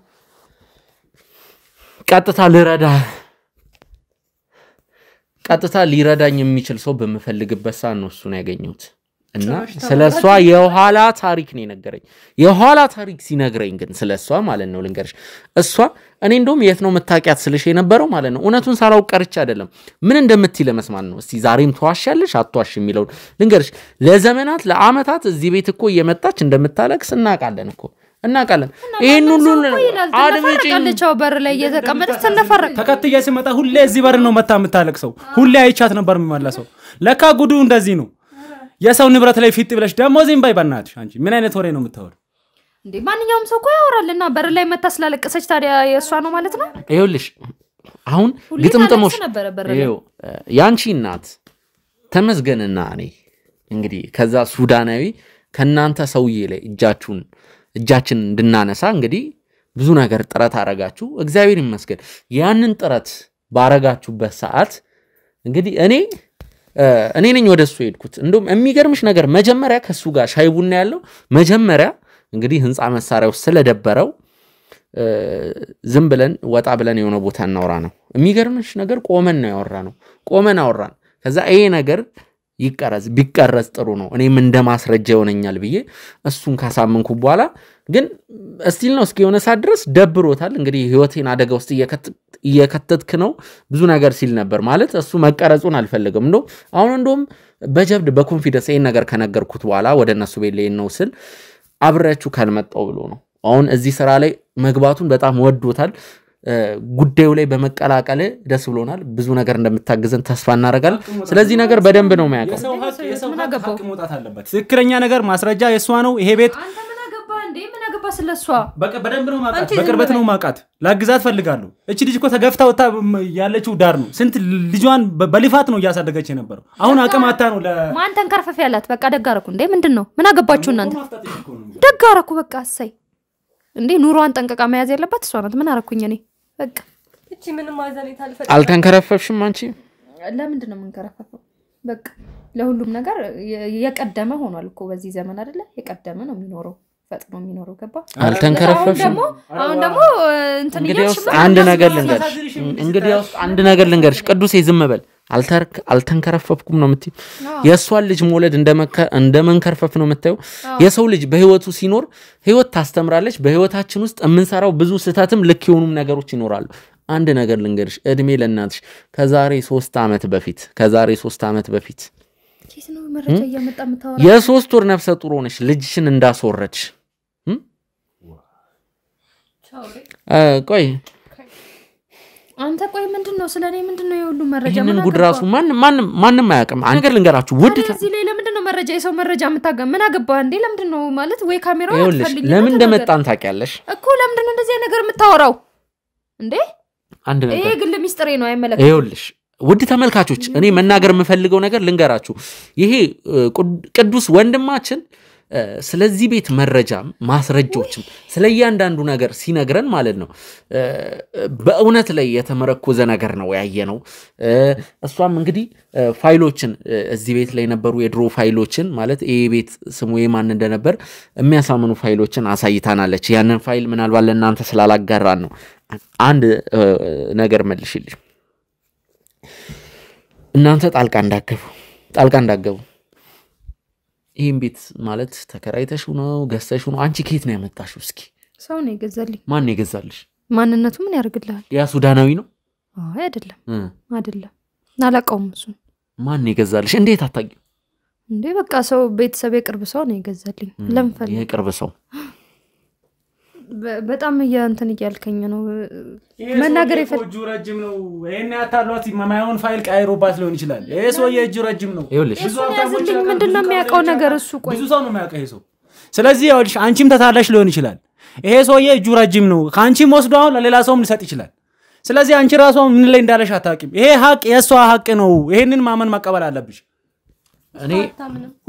ቀጥታ ሊረዳኝ የሚችል ሰው በመፈልግበት ሰዓት ነው እሱን ያገኘሁት እና ስለሷ የኋላ ታሪክ ነው የነገረኝ የኋላ ታሪክ ሲነግረኝ ግን ስለሷ ማለት ነው ልንገርሽ እሷ እኔ እንደውም የት ነው መታቂያት ስለሽ የነበረው ማለት ነው እውነቱን ሳላውቅ ቀርቼ አይደለም ምን እንደምትይ ለመስማት ነው እስቲ ዛሬም ተዋሻለሽ አትዋሽ የሚለው ልንገርሽ ለዘመናት ለአመታት እዚህ ቤት እኮ እየመጣች እንደምታለቅስ እናውቃለን ይሄን ሁሉ አድምጪኝ በር ላይ እየተቀመጠች ተነፈረቅ ተከትዬ ሲመጣ ሁሌ እዚህ በር ነው መታ የምታለቅሰው ሁሌ አይቻት ነበር የሚመለሰው ለካ ጉዱ እንደዚህ ነው የሰው ንብረት ላይ ፊት ብለሽ ደሞ ዚም ባይ ባናትሽ አንቺ ምን አይነት ወሬ ነው የምታወሩ እንዴ ማንኛውም ሰው እኮ ያወራልና በር ላይ መታ ስላለቀሰች ታዲያ የሷ ነው ማለት ነው ይኸውልሽ አሁን ግጥምጥሞሽ ያንቺ እናት ተመስገንና እኔ እንግዲህ ከዛ ሱዳናዊ ከናንተ ሰውዬ ላይ እጃችን እንድናነሳ እንግዲህ ብዙ ነገር ጥረት አረጋችሁ እግዚአብሔር ይመስገን ያንን ጥረት ባረጋችሁበት ሰዓት እንግዲህ እኔ እኔ ነኝ ወደሱ ሄድኩት እንደውም የሚገርምሽ ነገር መጀመሪያ ከሱ ጋር ሻይ ቡና ያለው መጀመሪያ እንግዲህ ህንጻ መሳሪያው ስለደበረው ዝም ብለን ወጣ ብለን የሆነ ቦታ እናወራ ነው የሚገርምሽ ነገር ቆመን ነው ያወራነው ቆመን አወራን ከዛ ይሄ ነገር ይቀረጽ ቢቀረጽ ጥሩ ነው እኔም እንደማስረጃ ይሆነኛል ብዬ እሱን ካሳመንኩ በኋላ ግን እስቲል ነው እስኪ የሆነ ሰዓት ድረስ ደብሮታል እንግዲህ ህይወቴን አደጋ ውስጥ እየከተትክ ነው ብዙ ነገር ሲል ነበር ማለት እሱ መቀረጹን አልፈልግም እንደው አሁን እንደውም በጀብድ በኮንፊደንስ ይሄን ነገር ከነገርኩት በኋላ ወደ እነሱ ቤት ላይ ነው ስል አብራችሁ ካልመጣው ብሎ ነው አሁን እዚህ ስራ ላይ መግባቱን በጣም ወዶታል ጉዳዩ ላይ በመቀላቀል ደስ ብሎናል ብዙ ነገር እንደምታግዘን ተስፋ እናደርጋለን ስለዚህ ነገር በደንብ ነው ማያቀው የሰው ሀቅ መውጣት አለበት ትክክለኛ ነገር ማስረጃ የሷ ነው ይሄ ቤት አንተ ምን አገባ እንዴ ምን አገባ ስለሷ በደንብ ነው ማቃት በቅርበት ነው ማቃት ላግዛት ፈልጋለሁ እቺ ልጅ እኮ ተገፍታ ወጣ ያለችው ዳር ነው ስንት ልጇን በሊፋት ነው ያሳደገች የነበረው አሁን አቀማታ ነው ማን ተንከርፈፍ ያላት በቃ ደጋረኩ እንዴ ምንድነው ምን አገባችሁ እናንተ ደጋረኩ በቃ አሰይ እንዴ ኑሮዋን ጠንቀቃ መያዝ ያለባት እሷ ናት ምን አረኩኝ እኔ በቃ እቺ ምንም ማዘኔት አልፈጠረ አልተንከረፈፍሽም አንቺ ለምንድን ነው የምንከረፈፈው በቃ ለሁሉም ነገር የቀደመ ሆኗል እኮ በዚህ ዘመን አይደለ የቀደመ ነው የሚኖረው ፈጥኖ የሚኖረው ገባ አልተንከረፈፍሽም አሁን ደግሞ እንትን እንግዲህ አንድ ነገር ልንገርሽ ቅዱሴ ዝም በል አልተንከረፈፍኩም ነው የምትይ የሷን ልጅ ሞለድ እንደመንከርፈፍ ነው የምታየው የሰው ልጅ በህይወቱ ሲኖር ህይወት ታስተምራለች በህይወታችን ውስጥ የምንሰራው ብዙ ስህተትም ልክ የሆኑም ነገሮች ይኖራሉ አንድ ነገር ልንገርሽ እድሜ ለእናትሽ ከዛሬ 3 ዓመት በፊት ኬስ ነው መረጃ ያመጣ መታወራ የሶስት ወር ነፍሰ ጡር ሆነሽ ልጅሽን እንዳስወረድሽ ቆይ አንተ ቆይ ምንድነው ስለኔ ምንድነው የሁሉ መረጃ ምን ጉድራሱ ማንም አያውቅም አንገር ልንገራችሁ ውድ እዚህ ላይ ለምንድነው መረጃ የሰው መረጃ የምታገም ምን አገባ እንዴ ለምንድነው ማለት ወይ ካሜራው አትፈልጊ ለምን እንደመጣን ታውቂያለሽ እኮ ለምንድነው እንደዚህ ነገር የምታወራው እንዴ አንድ ነገር ይሄ ግል ሚስጥሬ ነው አይመለከትም ይኸውልሽ ውድ ተመልካቾች እኔ መናገር የምፈልገው ነገር ልንገራችሁ ይሄ ቅዱስ ወንድማችን ስለዚህ ቤት መረጃ ማስረጃዎችም ስለያንዳንዱ ነገር ሲነግረን ማለት ነው በእውነት ላይ የተመረኮዘ ነገር ነው ያየነው እሷም እንግዲህ ፋይሎችን እዚህ ቤት ላይ ነበሩ የድሮ ፋይሎችን ማለት ይሄ ቤት ስሙ የማን እንደነበር የሚያሳምኑ ፋይሎችን አሳይታናለች ያንን ፋይል ምናልባት ለእናንተ ስላላጋራን ነው አንድ ነገር መልሽልኝ እናንተ ጣልቃ እንዳገቡ ይሄን ቤት ማለት ተከራይተሽው ነው ገዝተሽው ነው አንቺ ከየት ነው ያመጣሽው እስኪ ሰው ነው ይገዛልኝ ማን ነው ይገዛልሽ ማንነቱ ምን ያርግልሃል ያ ሱዳናዊ ነው አይ አይደለም ናላቀውም እሱ ማን ነው ይገዛልሽ እንዴት አታውቂው እንዴ በቃ ሰው ቤተሰብ የቅርብ ሰው ነው ይገዛልኝ ለምፈልግ የቅርብ ሰው በጣም ያንተን ይያልከኝ ነው መናገር እጁ ረጅም ነው ይሄን ያታሏት ማማውን ፋይል ቀይሮባት ሊሆን ይችላል ይሄ ሰው የእጁ ረጅም ነው ይኸውልሽ ምንድነው የሚያውቀው ነገር እሱ ቆይ ብዙ ሰው ነው የሚያውቀው ይሄ ሰው ስለዚህ ይኸውልሽ አንቺም ተታላሽ ሊሆን ይችላል ይሄ ሰው የእጁ ረጅም ነው ካንቺም ወስዶ አሁን ለሌላ ሰውም ሊሰጥ ይችላል ስለዚህ አንቺ ራስዎ ምን ላይ እንዳለሽ አታውቂም ይሄ ሀቅ የሷ ሀቅ ነው ይሄንን ማመን መቀበል አለብሽ እኔ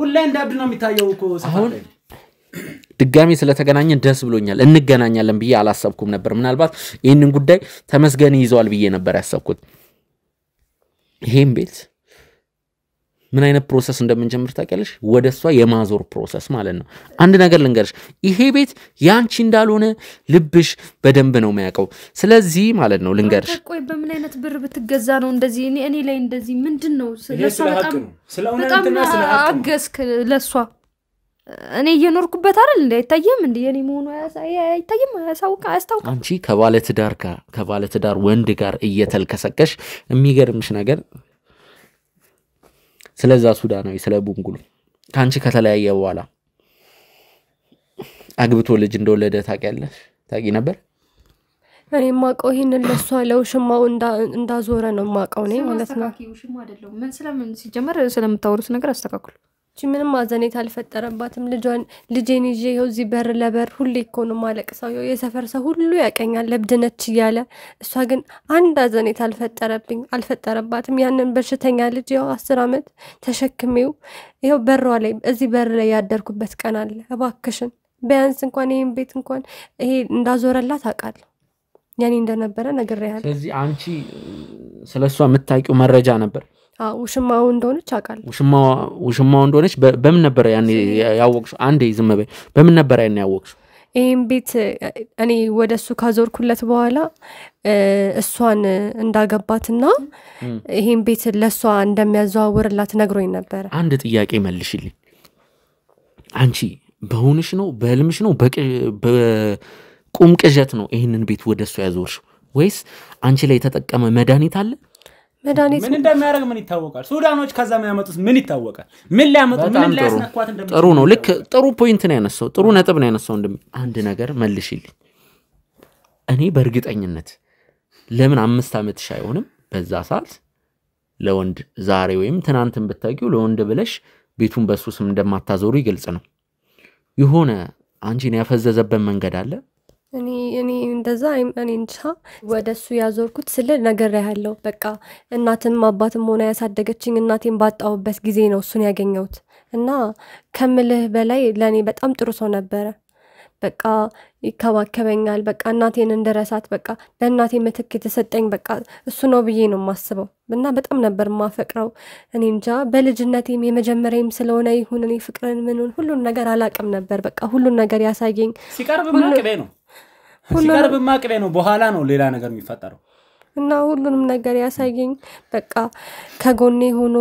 ሁሌ እንዳብድ ነው የሚታየው እኮ አሁን ድጋሚ ስለተገናኘን ደስ ብሎኛል እንገናኛለን ብዬ አላሰብኩም ነበር ምናልባት ይሄንን ጉዳይ ተመስገን ይዟል ብዬ ነበር ያሰብኩት ይሄን ቤት ምን አይነት ፕሮሰስ እንደምንጀምር ታውቂያለሽ ወደሷ የማዞር ፕሮሰስ ማለት ነው አንድ ነገር ልንገርሽ ይሄ ቤት ያንቺ እንዳልሆነ ልብሽ በደንብ ነው የሚያውቀው ስለዚህ ማለት ነው ልንገርሽ ቆይ በምን አይነት ብር ብትገዛ ነው እንደዚህ እኔ ላይ እንደዚህ ምንድነው ስለሷ በጣም አገስክ ለሷ እኔ እየኖርኩበት አይደል እንዴ አይታየም እንዴ የኔ መሆኑ አይታየም አያስታውቅ አንቺ ከባለ ትዳር ወንድ ጋር እየተልከሰከሽ የሚገርምሽ ነገር ስለዛ ሱዳናዊ ስለ ቡንጉሉ ካንቺ ከተለያየ በኋላ አግብቶ ልጅ እንደወለደ ታቂ ነበር እኔ ማቀው ይሄንን ለሷ ለውሽማው እንዳዞረ ነው ማቀው ነኝ ማለት ነው ውሽማ አይደለም ምን ስለምን ሲጀመር ስለምታወሩት ነገር አስተካክሉ ምንም ማዘኔት አልፈጠረባትም ልጄን ይዤ ይኸው እዚህ በር ለበር ሁሌ እኮ ነው ማለቅሰው የሰፈር ሰው ሁሉ ያቀኛል ለብድነች እያለ እሷ ግን አንድ አዘኔት አልፈጠረባትም ያንን በሽተኛ ልጅ ያው 10 አመት ተሸክሜው ይኸው በሯ ላይ እዚህ በር ላይ ያደርኩበት ቀን አለ እባክሽን ቢያንስ እንኳን ይሄን ቤት እንኳን ይሄ እንዳዞረላት አቃል ያኔ እንደነበረ ነግሬያለሁ ስለዚህ አንቺ ስለሷ የምታውቂው መረጃ ነበር ውሽማው እንደሆነች አውቃለሁ ውሽማው እንደሆነች በምን ነበር ያኔ ያወቅሽ አንዴ ዝም በይ በምን ነበር ያኔ ያወቅሽ ይሄን ቤት እኔ ወደሱ ካዞርኩለት በኋላ እሷን እንዳገባትና ይሄን ቤት ለሷ እንደሚያዘዋውርላት ነግሮኝ ነበር አንድ ጥያቄ መልሽልኝ አንቺ በሆንሽ ነው በህልምሽ ነው በቁም ቅዠት ነው ይሄንን ቤት ወደሱ ያዞርሽ ወይስ አንቺ ላይ ተጠቀመ መድኃኒት አለ መድኃኒት ምን እንደሚያደርግ ምን ይታወቃል ሱዳኖች ከዛ የሚያመጡት ምን ይታወቃል ምን ሊያመጡ ምን ሊያስነኳት እንደምን ጥሩ ነው ልክ ጥሩ ፖይንት ነው ያነሳው ጥሩ ነጥብ ነው ያነሳው አንድ ነገር መልሽልኝ እኔ በእርግጠኝነት ለምን 5 አመት አይሆንም በዛ ሰዓት ለወንድ ዛሬ ወይም ትናንትን ብታቂው ለወንድ ብለሽ ቤቱን በሱ ስም እንደማታዞሩ ይገልጽ ነው ይሆነ አንቺን ያፈዘዘበት መንገድ አለ እኔ እንደዛ እኔ እንጃ ወደሱ ያዞርኩት ስለ ነገር ያለው በቃ እናትም አባትም ሆነ ያሳደገችኝ እናቴን ባጣውበት ጊዜ ነው እሱን ያገኘሁት እና ከምልህ በላይ ለኔ በጣም ጥሩ ሰው ነበር በቃ ይከባከበኛል በቃ እናቴን እንደረሳት በቃ በእናቴ ምትክ የተሰጠኝ በቃ እሱ ነው ብዬ ነው ማስበው እና በጣም ነበር ማፈቅረው እኔ እንጃ በልጅነቴም የመጀመሪያም ስለሆነ ይሁን እኔ ፍቅርን ምኑን ሁሉን ነገር አላቀም ነበር በቃ ሁሉን ነገር ያሳየኝ ሲቀርብ ማቅቤ ነው ሲቀርብ ማቅቤ ነው በኋላ ነው ሌላ ነገር የሚፈጠረው እና ሁሉንም ነገር ያሳየኝ በቃ ከጎኔ ሆኖ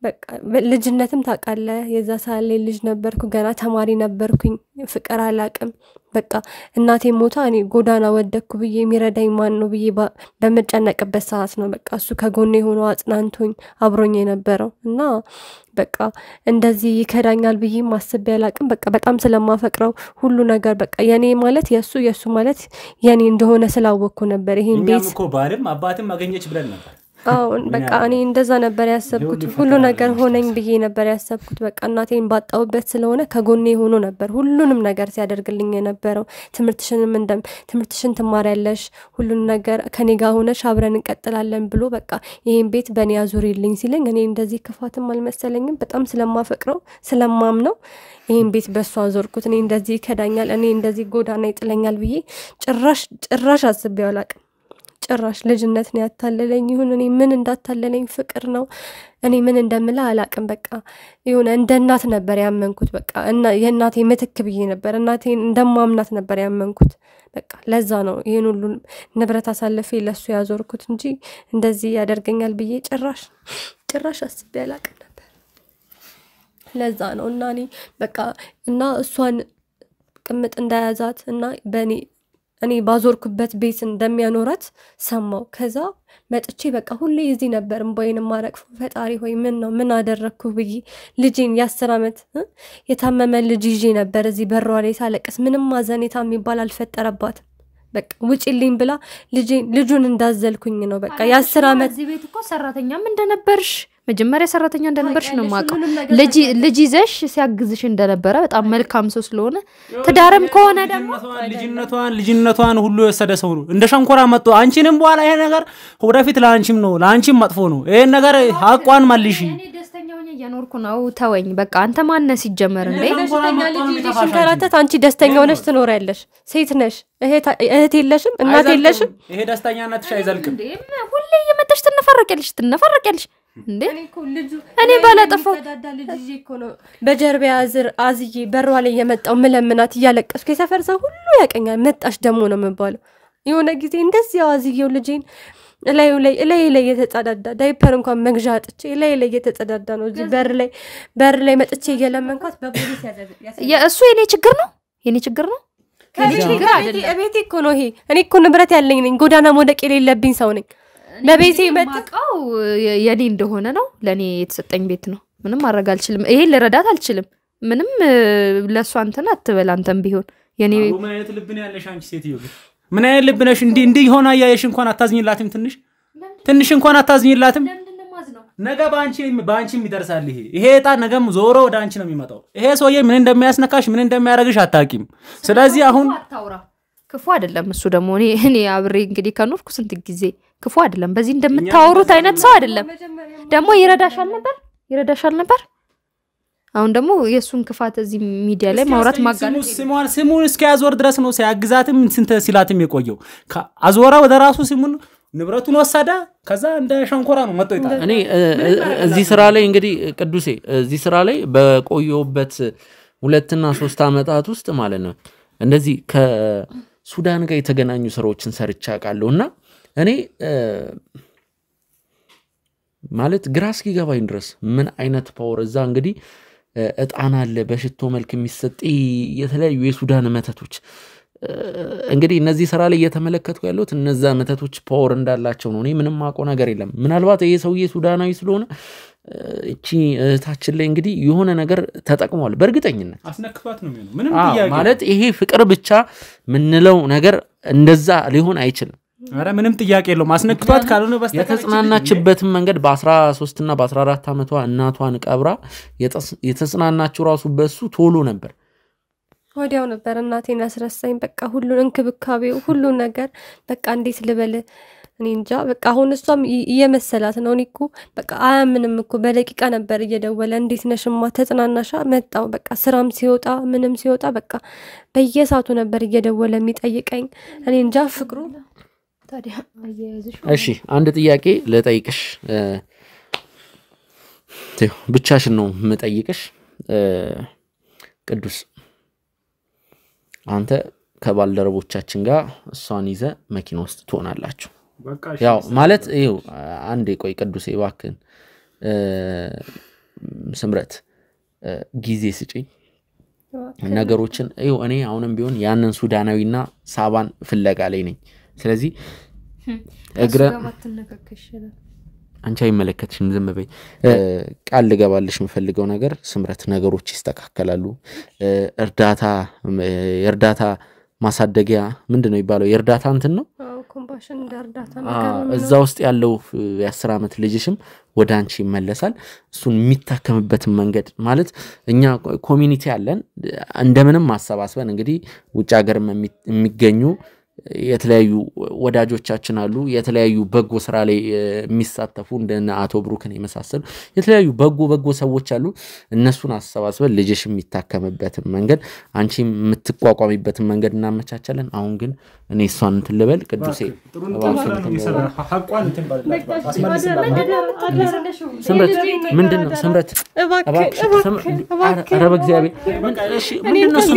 በቃ ልጅነትም ታቃለ የዛ ሳለ ልጅ ነበርኩ ገና ተማሪ ነበርኩኝ ፍቅር አላቅም በቃ እናቴ ሞታ እኔ ጎዳና ወደኩ ብዬ የሚረዳኝ ማን ነው ብዬ በመጨነቅበት ሰዓት ነው በቃ እሱ ከጎኔ ሆኖ አጽናንቶኝ አብሮኝ የነበረው እና በቃ እንደዚህ ይከዳኛል ብዬ ማስብ ያላቅም በቃ በጣም ስለማፈቅረው ሁሉ ነገር በቃ የኔ ማለት የሱ ማለት የኔ እንደሆነ ስላወቅኩ ነበር ይሄን ቤት እኛም እኮ ባልም አባትም አገኘች ብለን ነበር በቃ እኔ እንደዛ ነበር ያሰብኩት ሁሉ ነገር ሆነኝ ብዬ ነበር ያሰብኩት በቃ እናቴን ባጣውበት ስለሆነ ከጎኔ ሆኖ ነበር ሁሉንም ነገር ሲያደርግልኝ የነበረው ትምርትሽን ትማሪያለሽ ሁሉን ነገር ከኔ ጋር ሆነሽ አብረን እንቀጥላለን ብሎ በቃ ይሄን ቤት በኔ ያዙሪልኝ ሲለኝ እኔ እንደዚህ ክፋትም አልመሰለኝም በጣም ስለማፈቅረው ስለማምነው ይሄን ቤት በሷ አዞርኩት እኔ እንደዚህ ከዳኛል እኔ እንደዚህ ጎዳና ይጥለኛል ብዬ ጭራሽ አስቤው አላቅም ጭራሽ ልጅነት ነው ያታለለኝ ይሁን እኔ ምን እንዳታለለኝ ፍቅር ነው እኔ ምን እንደምላ አላቅም በቃ ይሁን እንደ እናት ነበር ያመንኩት በቃ እና የእናቴ ምትክ ብዬ ነበር እናቴን እንደማምናት ነበር ያመንኩት በቃ ለዛ ነው ይሄን ሁሉ ንብረት አሳልፌ ለሱ ያዞርኩት እንጂ እንደዚህ ያደርገኛል ብዬ ጭራሽ አስቤ አላቅም ነበር ለዛ ነው እና በቃ እና እሷን ቅምጥ እንዳያዛት እና እኔ ባዞርኩበት ቤት እንደሚያኖራት ሰማው ከዛ መጥቼ በቃ ሁሌ እዚህ ነበር እንባዬን ማረቅፍ ፈጣሪ ሆይ ምን አደረኩ ብዬ ልጄን የ10 አመት የታመመ ልጅ ይዤ ነበር እዚህ በሯ ላይ ሳለቅስ ምንም ማዘኔታ የሚባል አልፈጠረባት በቃ ውጪልኝ ብላ ልጁን እንዳዘልኩኝ ነው በቃ የ10 አመት እዚህ ቤት እኮ ሰራተኛም እንደነበርሽ መጀመሪያ ሰራተኛ እንደነበርሽ ነው ማቀው ልጅ ይዘሽ ሲያግዝሽ እንደነበረ በጣም መልካም ሰው ስለሆነ ተዳረም ከሆነ ደግሞ ልጅነቷን ሁሉ የሰደሰው ነው እንደ ሸንኮራ መጥቶ አንቺንም በኋላ ይሄ ነገር ወደፊት ላንቺም መጥፎ ነው ይሄ ነገር ሀቋን ማልሺ እኔ ደስተኛ ሆኜ እየኖርኩ ነው ተወኝ በቃ አንተ ማነስ ይጀመር እንዴ ሽንከራተት አንቺ ደስተኛ ሆነሽ ትኖሪያለሽ ሴት ነሽ እህት የለሽም እናት የለሽም ይሄ ደስተኛነትሽ አይዘልቅም ሁሌ እየመጣሽ ትነፈረቀልሽ እንዴ እኔ ባላጠፋው ልጅ እኮ ነው በጀርባ አዝዬ በሯ ላይ የመጣው መለምናት ያለቀስኩ የሰፈር ሰው ሁሉ ያቀኛል መጣሽ ደሞ ነው የምባለው የሆነ ጊዜ እንደዚህ አዝዬው ልጄን ላይ የተጻዳዳ ዳይፐር እንኳን መግዣ አጥቼ ላይ የተጻዳዳ ነው እዚህ በር ላይ መጥቼ እየለመንኳት በፖሊስ እሱ የኔ ችግር ነው ቤቴ እኮ ነው ይሄ እኔ እኮ ንብረት ያለኝ ነኝ ጎዳና መውደቅ የሌለብኝ ሰው ነኝ በቤቴ መጣው የኔ እንደሆነ ነው ለኔ የተሰጠኝ ቤት ነው ምንም ማድረግ አልችልም ይሄ ልረዳት አልችልም ምንም ለሷ አንተና አትበል አንተም ቢሆን የኔ ምን አይነት ልብ ነው ያለሽ አንቺ ሴትዮ ምን አይነት ልብ ነሽ እንዲህ ሆና ያየሽ እንኳን አታዝኝላትም ትንሽ እንኳን አታዝኝላትም ነገ ባንቺም ይደርሳል ይሄ እጣ ነገም ዞሮ ወደ አንቺ ነው የሚመጣው ይሄ ሰውዬ ምን እንደሚያስነካሽ ምን እንደሚያረግሽ አታቂም ስለዚህ አሁን አታውራ ክፉ አይደለም እሱ ደግሞ እኔ አብሬ እንግዲህ ከኖርኩ ስንት ጊዜ ክፉ አይደለም በዚህ እንደምታወሩት አይነት ሰው አይደለም ደግሞ ይረዳሻል ነበር አሁን ደግሞ የሱን ክፋት እዚህ ሚዲያ ላይ ማውራት ማጋለጥ ስሙን እስኪያዞር ድረስ ነው ሲያግዛትም ስንት ሲላትም የቆየው አዞራ ወደ ራሱ ስሙን ንብረቱን ወሰደ ከዛ እንደ ሸንኮራ ነው መጥቶ ይጣል እኔ እዚህ ስራ ላይ እንግዲህ ቅዱሴ እዚህ ስራ ላይ በቆየውበት 2 እና 3 አመታት ውስጥ ማለት ነው እንደዚህ ከሱዳን ጋር የተገናኙ ስራዎችን ሰርቻ ቃለውና እኔ ማለት ግራስኪ ገባኝ ድረስ ምን አይነት ፓወር እዛ እንግዲህ እጣን አለ በሽቶ መልክ የሚሰጥ የተለያዩ የሱዳን መተቶች እንግዲህ እነዚህ ስራ ላይ እየተመለከትኩ ያለሁት እነዛ መተቶች ፓወር እንዳላቸው ነው እኔ ምንም ማቆ ነገር የለም ምናልባት ይሄ ሰውዬ ሱዳናዊ ስለሆነ እቺ ታችን ላይ እንግዲህ የሆነ ነገር ተጠቅሟል በእርግጠኝነት አስነክፋት ነው የሚሆነው ምንም ጥያቄ ማለት ይሄ ፍቅር ብቻ ምንለው ነገር እንደዛ ሊሆን አይችልም አረ ምንም ጥያቄ የለውም አስነክቷት ካልሆነ በስተቀር የተጽናናችበት መንገድ በ13 እና በ14 አመቷ እናቷን ቀብራ የተጽናናችው ራሱ በሱ ቶሎ ነበር ወዲያው ነበር እናቴን አስረሳኝ በቃ ሁሉን እንክብካቤው ሁሉ ነገር በቃ እንዴት ልበል እኔ እንጃ በቃ አሁን እሷም እየመሰላት ነው እኔኮ በቃ አያምንም እኮ በደቂቃ ነበር እየደወለ እንዴት ነሽማ ተጽናናሻ መጣው በቃ ስራም ሲወጣ ምንም ሲወጣ በቃ በየሳቱ ነበር እየደወለ የሚጠይቀኝ እኔ እንጃ ፍቅሩ ታዲያ አያያዝሽ እሺ አንድ ጥያቄ ለጠይቅሽ ብቻሽን ነው መጠይቅሽ ቅዱስ አንተ ከባልደረቦቻችን ጋር እሷን ይዘ መኪና ውስጥ ትሆናላችሁ ያው ማለት ይው አንዴ ቆይ ቅዱስ እባክህን ስምረት ጊዜ ስጪኝ ነገሮችን ይው እኔ አሁንም ቢሆን ያንን ሱዳናዊና ሳባን ፍለጋ ላይ ነኝ ስለዚህ እግረ አንቺ አይመለከትሽም ዝም በይ ቃል ልገባልሽ የምፈልገው ነገር ስምረት ነገሮች ይስተካከላሉ እርዳታ ማሳደጊያ ምንድነው ይባለው የእርዳታ እንትን ነው ኮምፓሽን እርዳታ ነገር ነው እዛ ውስጥ ያለው የ10 አመት ልጅሽም ወደ አንቺ ይመለሳል እሱን የሚታከምበት መንገድ ማለት እኛ ኮሚኒቲ አለን እንደምንም ማሰባስበን እንግዲህ ውጭ ሀገር የሚገኙ የተለያዩ ወዳጆቻችን አሉ የተለያዩ በጎ ስራ ላይ የሚሳተፉ እንደነ አቶ ብሩክን የመሳሰሉ የተለያዩ በጎ ሰዎች አሉ እነሱን አሰባስበን ልጅሽ የሚታከምበት መንገድ አንቺ የምትቋቋሚበት መንገድ እናመቻቻለን አሁን ግን እኔ እሷን እንትልበል ቅዱሴ ሐቋን እንትን ስምረት ምንድነው ስምረት እባክሽ ኧረ በእግዚአብሔር እሺ ምንድነው እሱ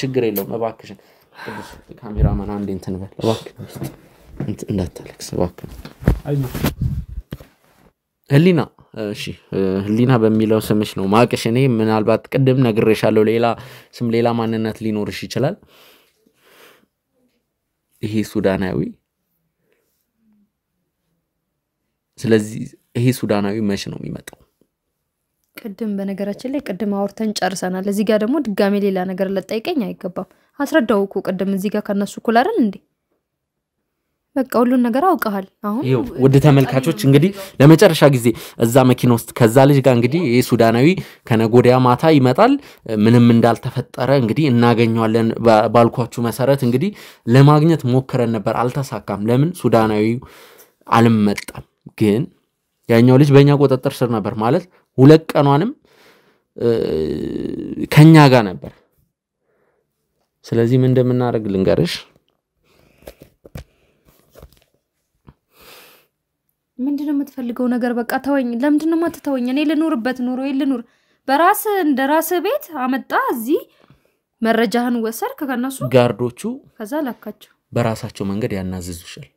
ችግር የለውም እባክሽን ቅዱስ ካሜራማን አንዴ እንትን በል እባክህ እንዳታለቅስ እባክህ ህሊና እሺ ህሊና በሚለው ስምሽ ነው ማቅሽ እኔ ምናልባት ቅድም ነግሬሻለሁ ሌላ ስም ሌላ ማንነት ሊኖርሽ ይችላል ይሄ ሱዳናዊ ስለዚህ ይሄ ሱዳናዊ መች ነው የሚመጣው ቅድም በነገራችን ላይ ቅድም አውርተን ጨርሰናል እዚህ ጋር ደግሞ ድጋሜ ሌላ ነገር ለጣይቀኝ አይገባም አስረዳውኩ ቅድም እዚህ ጋር ከነሱ ኩል አይደል እንዴ በቃ ሁሉን ነገር አውቀሃል አሁን ይው ወደ ተመልካቾች እንግዲህ ለመጨረሻ ጊዜ እዛ መኪና ውስጥ ከዛ ልጅ ጋር እንግዲህ ይሄ ሱዳናዊ ከነጎዲያ ማታ ይመጣል ምንም እንዳልተፈጠረ እንግዲህ እናገኘዋለን ባልኳችሁ መሰረት እንግዲህ ለማግኘት ሞከረን ነበር አልተሳካም ለምን ሱዳናዊ አልመጣም ግን ያኛው ልጅ በእኛ ቁጥጥር ስር ነበር ማለት 2 ቀኗንም ከኛ ጋር ነበር ስለዚህ ምን እንደምናደርግ ልንገርሽ ምንድነው የምትፈልገው ነገር በቃ ተወኝ ለምንድነው ማትተወኝ እኔ ልኑርበት ኑሮ ይልኑር በራስ እንደራስ ቤት አመጣ እዚህ መረጃህን ወሰርክ ከነሱ ጋርዶቹ ከዛ ላካቸው በራሳቸው መንገድ ያናዝዙሻል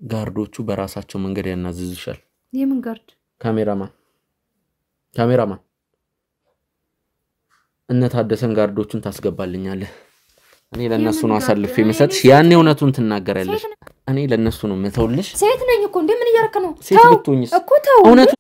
ጋርዶቹ በራሳቸው መንገድ ያናዝዙሻል የምን ጋርድ ካሜራማን እነ ታደሰን ጋርዶቹን ታስገባልኛለህ እኔ ለነሱ ነው አሳልፌ መሰጥሽ ያኔ እውነቱን ትናገራለሽ እኔ ለነሱ ነው መተውልሽ ሴት ነኝ እኮ እንዴ ምን እያረከ ነው ሴት ብትሆኝስ እኮ ተው እውነቱ